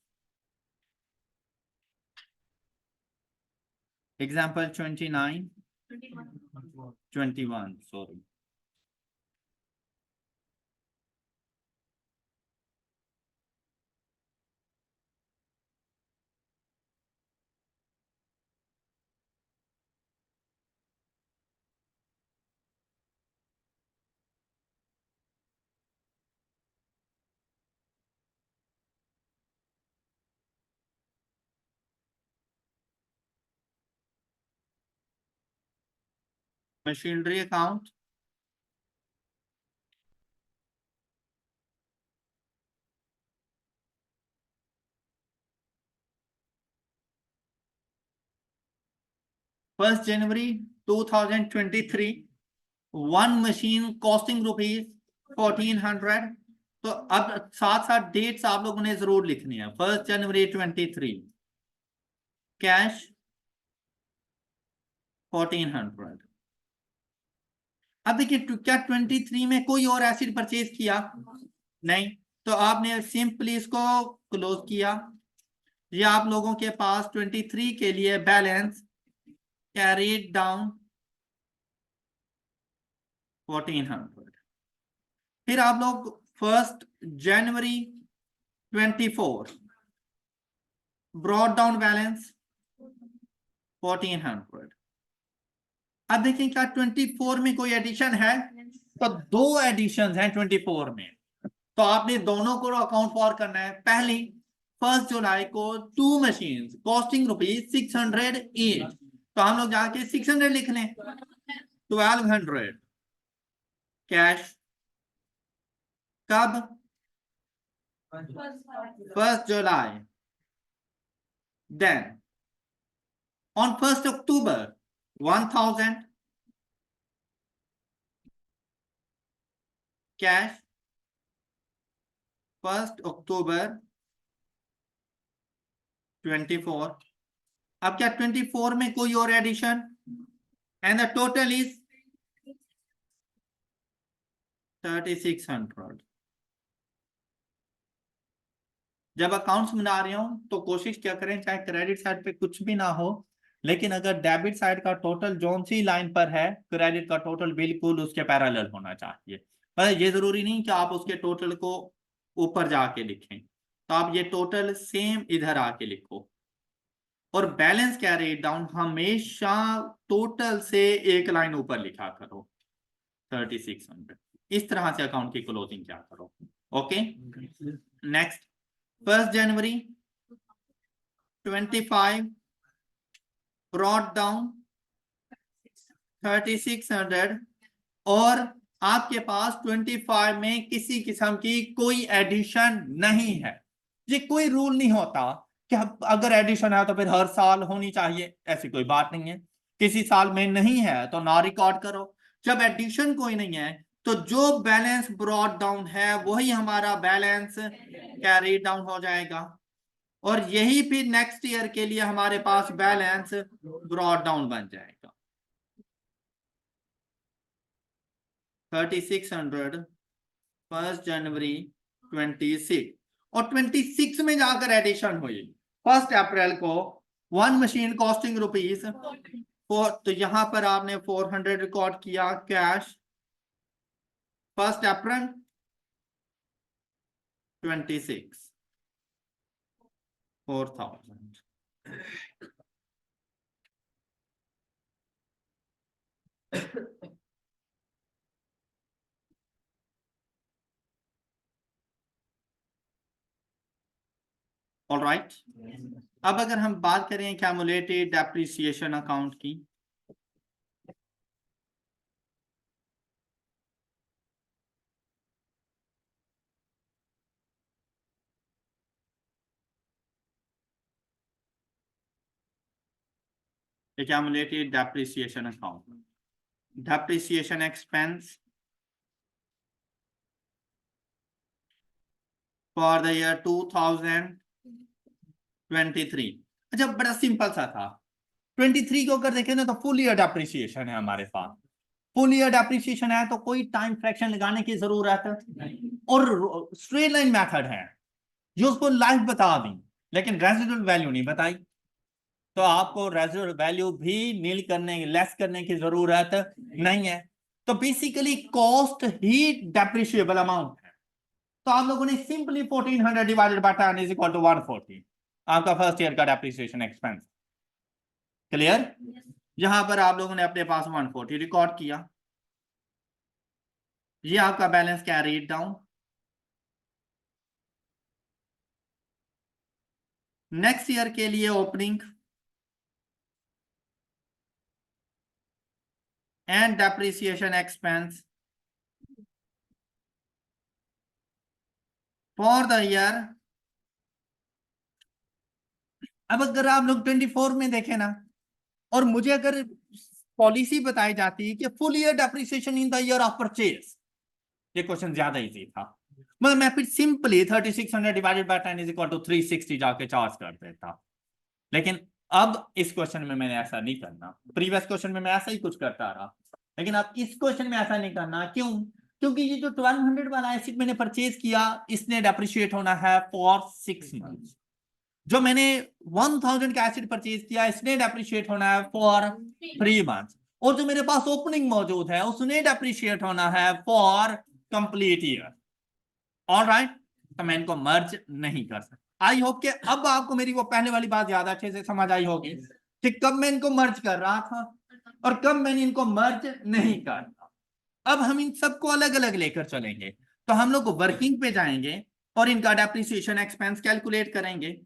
Example 29, 21, sorry. Machinery account, first January 2023, one machine costing ₹1400। तो अब साथ साथ डेट्स आप लोगों ने जरूर लिखनी है। 1 जनवरी 23, कैश 1400। अब देखिए क्या 23 में कोई और एसिड परचेज किया? नहीं। तो आपने सिंपली इसको क्लोज किया। ये आप लोगों के पास 23 के लिए बैलेंस कैरीड डाउन 1400। फिर आप लोग 1 जनवरी 24 ब्रॉड डाउन बैलेंस 1400। अब देखें क्या 24 में कोई एडिशन है? तो दो एडिशन हैं 24 में, तो आपने दोनों को अकाउंट फॉर करना है। पहली 1 जुलाई को 2 मशीन कॉस्टिंग ₹600 ईच, तो हम लोग जाके 600 लिख लें। 1200 कैश कब? 1 जुलाई। Then on 1 October 1000 cash 1 October 24। अब क्या 24 में कोई और addition? And the total is 3600। जब अकाउंट्स बना रहे हो तो कोशिश क्या करें, चाहे क्रेडिट साइड पे कुछ भी ना हो, लेकिन अगर डेबिट साइड का टोटल जोन सी लाइन पर है, क्रेडिट का टोटल बिल्कुल उसके पैरेलल होना चाहिए। पर ये जरूरी नहीं कि आप उसके टोटल को ऊपर जाके लिखें, तो आप ये टोटल सेम इधर आके लिखो। और बैलेंस कैरीड डाउन हमेशा टोटल से एक लाइन ऊपर लिखा करो, 3600। इस तरह से अकाउंट की क्लोजिंग क्या करो। Okay, next 1 January 25 brought down 3600। और आपके पास 25 में किसी किस्म की कोई एडिशन नहीं है। ये कोई रूल नहीं होता कि अगर एडिशन है तो फिर हर साल होनी चाहिए, ऐसी कोई बात नहीं है। किसी साल में नहीं है तो ना रिकॉर्ड करो। जब एडिशन कोई नहीं है तो जो बैलेंस ब्रॉड डाउन है वही हमारा बैलेंस कैरी डाउन हो जाएगा, और यही फिर नेक्स्ट ईयर के लिए हमारे पास बैलेंस ब्रॉड डाउन बन जाएगा। 3600 1 January 26, और 26 में जाकर एडिशन हुई 1 अप्रैल को। वन मशीन कॉस्टिंग ₹4, तो यहां पर आपने 400 रिकॉर्ड किया कैश 1 April 26, 4000। ऑलराइट, अब अगर हम बात करें क्यूमुलेटेड डेप्रिसिएशन अकाउंट की, accumulated depreciation account, depreciation expense for the year 2023। अच्छा, बड़ा सिंपल सा था। 23 को अगर देखें ना तो फुल ईयर डेप्रिसिएशन है हमारे पास। फुल ईयर डेप्रिसिएशन है तो कोई टाइम फ्रैक्शन लगाने की जरूरत नहीं, और स्ट्रेट लाइन मेथड है जो उसको लाइफ बता दी, लेकिन रेजिडुअल वैल्यू नहीं बताई, तो आपको रेजिडुअल वैल्यू भी नील करने लेस करने की जरूरत नहीं है। तो बेसिकली कॉस्ट ही डेप्रिशिएबल अमाउंट है। तो आप लोगों ने simply 1400 divided by 10 is equal to 140 आपका फर्स्ट ईयर का डेप्रिसिएशन एक्सपेंस। क्लियर? यहां पर आप लोगों ने अपने पास 140 रिकॉर्ड किया, ये आपका balance carried down. Next year के लिए opening and depreciation expense for the year. अब अगर आप लोग 24 में देखें ना, और मुझे अगर पॉलिसी बताई जाती है कि full year depreciation in the year of purchase, ये क्वेश्चन ज्यादा इजी था, मतलब मैं फिर simply 3600 divided by 10 is equal to 360 जाके चार्ज कर देता। लेकिन अब इस क्वेश्चन में मैंने ऐसा नहीं करना, प्रीवियस क्वेश्चन में मैं ऐसा ही कुछ करता रहा, लेकिन अब इस क्वेश्चन में ऐसा नहीं करना। क्यों? क्योंकि ये जो 1200 वाला एसिड मैंने परचेज किया, इसने डेप्रिशिएट होना है फॉर 6 मंथ्स। जो मैंने 1000 का एसिड परचेज किया, इसने डेप्रिशिएट होना है फॉर 3 मंथ्स। और जो मेरे पास ओपनिंग मौजूद है, उसने डेप्रिशिएट होना है फॉर कंप्लीट ईयर। ऑलराइट, तो मैं इनको मर्ज नहीं कर सकता। आई होप कि अब आपको मेरी वो पहले वाली बात याद अच्छे से समझ आई होगी कि कब मैं इनको मर्ज कर रहा था और कब मैंने इनको मर्ज नहीं करता। अब हम इन सबको अलग अलग लेकर चलेंगे, तो हम लोग वर्किंग पे जाएंगे और इनका डेप्रिसिएशन एक्सपेंस कैलकुलेट करेंगे।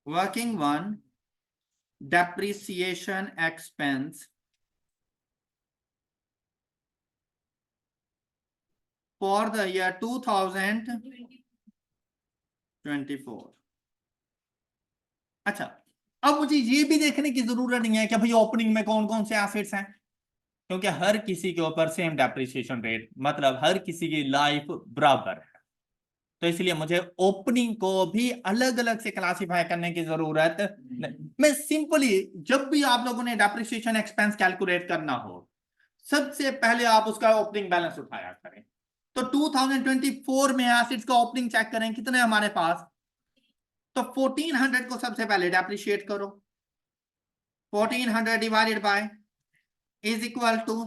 Working one, depreciation expense for the year 2024। अच्छा, अब मुझे ये भी देखने की जरूरत नहीं है कि भाई ओपनिंग में कौन कौन से एसेट्स हैं, क्योंकि हर किसी के ऊपर सेम डेप्रिसिएशन रेट, मतलब हर किसी की लाइफ बराबर है। तो इसलिए मुझे ओपनिंग को भी अलग अलग से क्लासिफाई करने की जरूरत नहीं। मैं सिंपली, जब भी आप लोगों ने डेप्रिसिएशन एक्सपेंस कैलकुलेट करना हो, सबसे पहले आप उसका ओपनिंग बैलेंस उठाया करें। तो 2024 में एसिड्स का ओपनिंग चेक करें कितने हमारे पास, तो 1400 को सबसे पहले डेप्रिशिएट करो, 1400 divided by is equal to,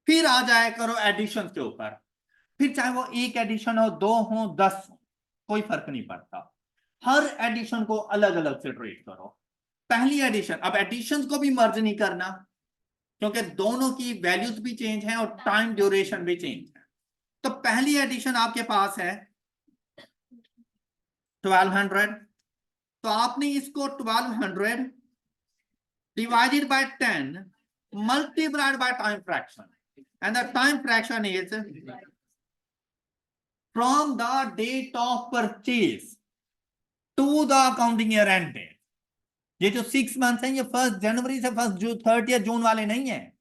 फिर आ जाए करो एडिशन के ऊपर, फिर चाहे वो एक एडिशन हो, 2 हो, 10 हो, कोई फर्क नहीं पड़ता, हर एडिशन को अलग अलग से ट्रीट करो। पहली एडिशन, अब एडिशन को भी मर्ज नहीं करना क्योंकि दोनों की वैल्यूज भी चेंज है और टाइम ड्यूरेशन भी चेंज है। तो पहली एडिशन आपके पास है 1200, तो आपने इसको 1200 divided by 10 multiplied by time fraction, and the time fraction is from the date of purchase to the accounting year end date। ये जो 6 मंथ्स हैं, ये 1 जनवरी से 30 जून वाले नहीं है,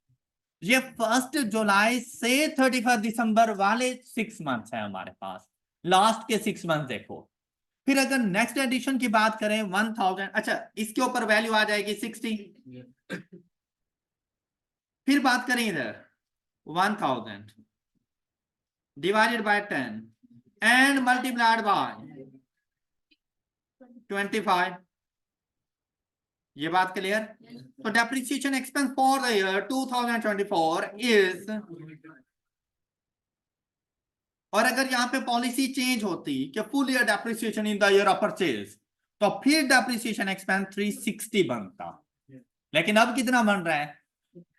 ये 1 जुलाई से 31 दिसंबर वाले 6 मंथ्स हैं हमारे पास। लास्ट के 6 मंथ देखो। फिर अगर नेक्स्ट एडिशन की बात करें 1000, अच्छा इसके ऊपर वैल्यू आ जाएगी 60। फिर बात करें इधर 1000 divided by 10 and multiplied by 25। ये बात क्लियर? तो depreciation expense for the year 2024 is, और अगर यहां पे पॉलिसी चेंज होती कि full year depreciation in the year of purchase, तो फिर डेप्रिसिएशन एक्सपेंस 360 बनता, लेकिन अब कितना बन रहा है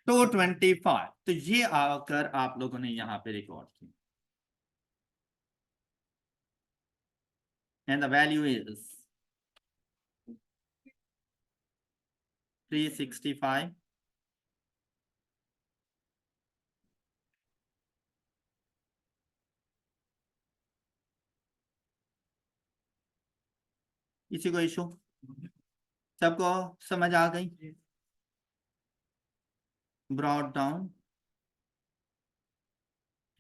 225। तो ये आकर आप लोगों ने यहां पे रिकॉर्ड किया, एंड द वैल्यू इज 365 इसी को इशू सबको समझ आ गई? Brought down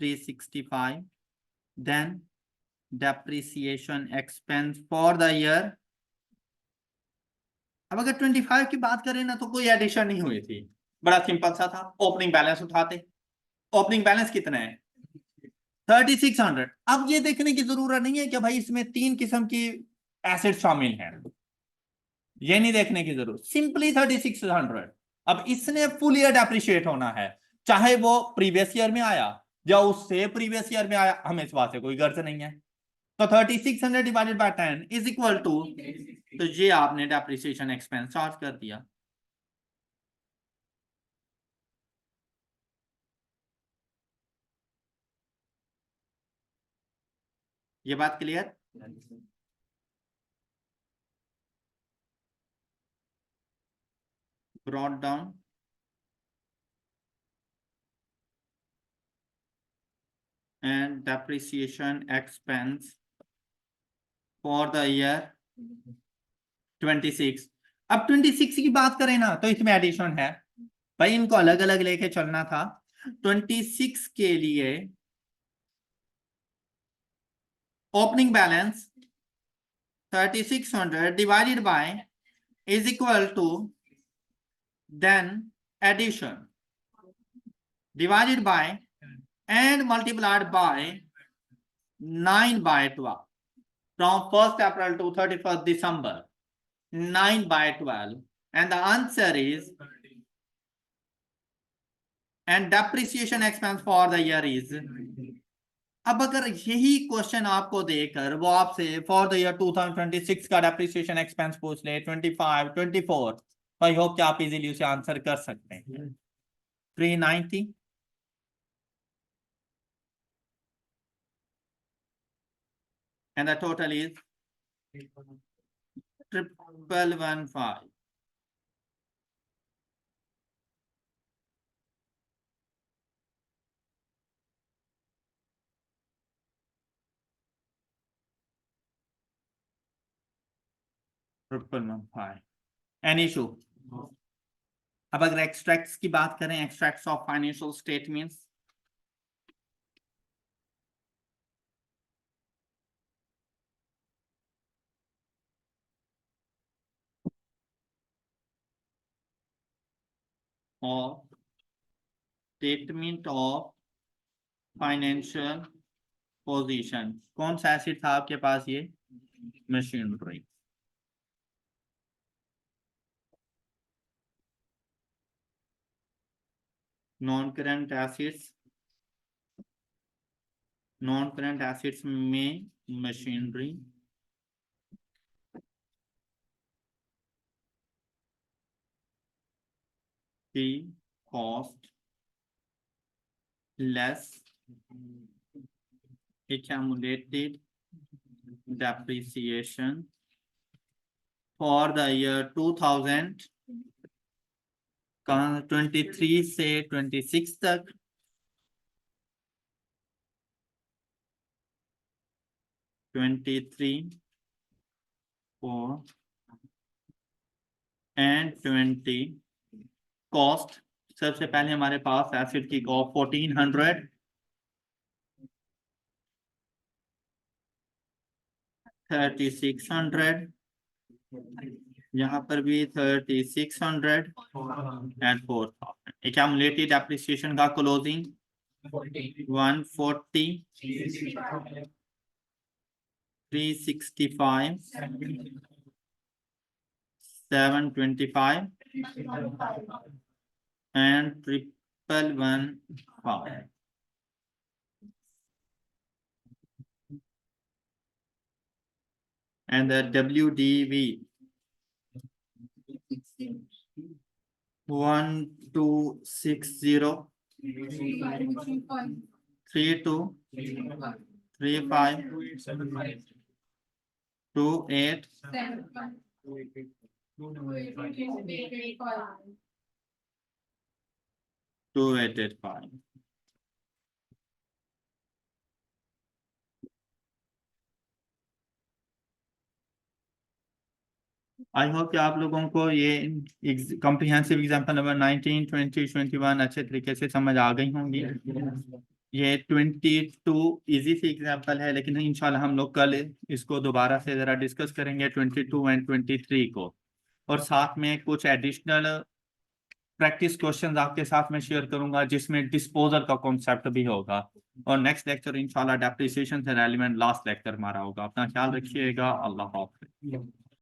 365, then depreciation expense for the year अब अगर 25 की बात करें ना तो कोई एडिशन नहीं हुई थी, बड़ा सिंपल सा था, ओपनिंग बैलेंस उठाते, ओपनिंग बैलेंस कितना है 3600। अब ये देखने की जरूरत नहीं है कि भाई इसमें 3 किस्म की एसेट शामिल हैं, ये नहीं देखने की जरूरत, सिंपली 3600। अब इसने फुल ईयर डेप्रिशिएट होना है, चाहे वो प्रीवियस ईयर में आया या उससे प्रीवियस ईयर में आया, हमें इस बात से कोई गर्ज नहीं है। तो 3600 divided by 10 is equal to, तो ये आपने डेप्रिसिएशन एक्सपेंस चार्ज कर दिया। ये बात clear? Brought down and depreciation expense for the year 26। अब 26 की बात करें ना तो इसमें एडिशन है, भाई इनको अलग अलग लेके चलना था। 26 के लिए opening balance 3600 divided by is equal to then addition divided by and multiplied by 9/12 from 1st April to 31st December, 9/12, and the answer is, and depreciation expense for the year is। अब अगर यही question आपको देकर वो आपसे for the year 2026 का depreciation expense पूछ ले 25 24, तो आई होप कि आप इजीली उसे आंसर कर सकते हैं। 390 and the total is 1115। Any issue? अब अगर एक्सट्रैक्ट्स की बात करें, एक्सट्रैक्ट्स ऑफ फाइनेंशियल स्टेटमेंट्स, और स्टेटमेंट ऑफ फाइनेंशियल पोजीशन, कौन सा एसेट था आपके पास? ये machinery. Non current assets, non current assets में मशीनरी की cost less accumulated depreciation for the year 2023 से 26 तक, 23 4 and 20 कॉस्ट। सबसे पहले हमारे पास एसिड की कॉस्ट 1400, 3600, यहाँ पर भी 3600 एंड 4000। एक्यूमुलेटेड डेप्रिसिएशन का closing 140, 365, 725 and 1115। and the WDV 1260 32 35 28 285। I hope कि आप लोगों को ये कॉम्प्रिहेंसिव एग्जाम्पल नंबर 19 20 21 अच्छे तरीके से समझ आ गई होंगी। ये 22 इजी सी एग्जाम्पल है, लेकिन इंशाल्लाह हम लोग कल इसको दोबारा से जरा डिस्कस करेंगे 22 एंड 23 को। और साथ में कुछ एडिशनल प्रैक्टिस क्वेश्चंस आपके साथ में शेयर करूंगा जिसमें डिस्पोजल का कॉन्सेप्ट भी होगा। और नेक्स्ट लेक्चर इंशाल्लाह डेप्रिसिएशन से रेलिवेंट लास्ट लेक्चर हमारा होगा। अपना ख्याल रखिएगा। अल्लाह हाफ़िज़।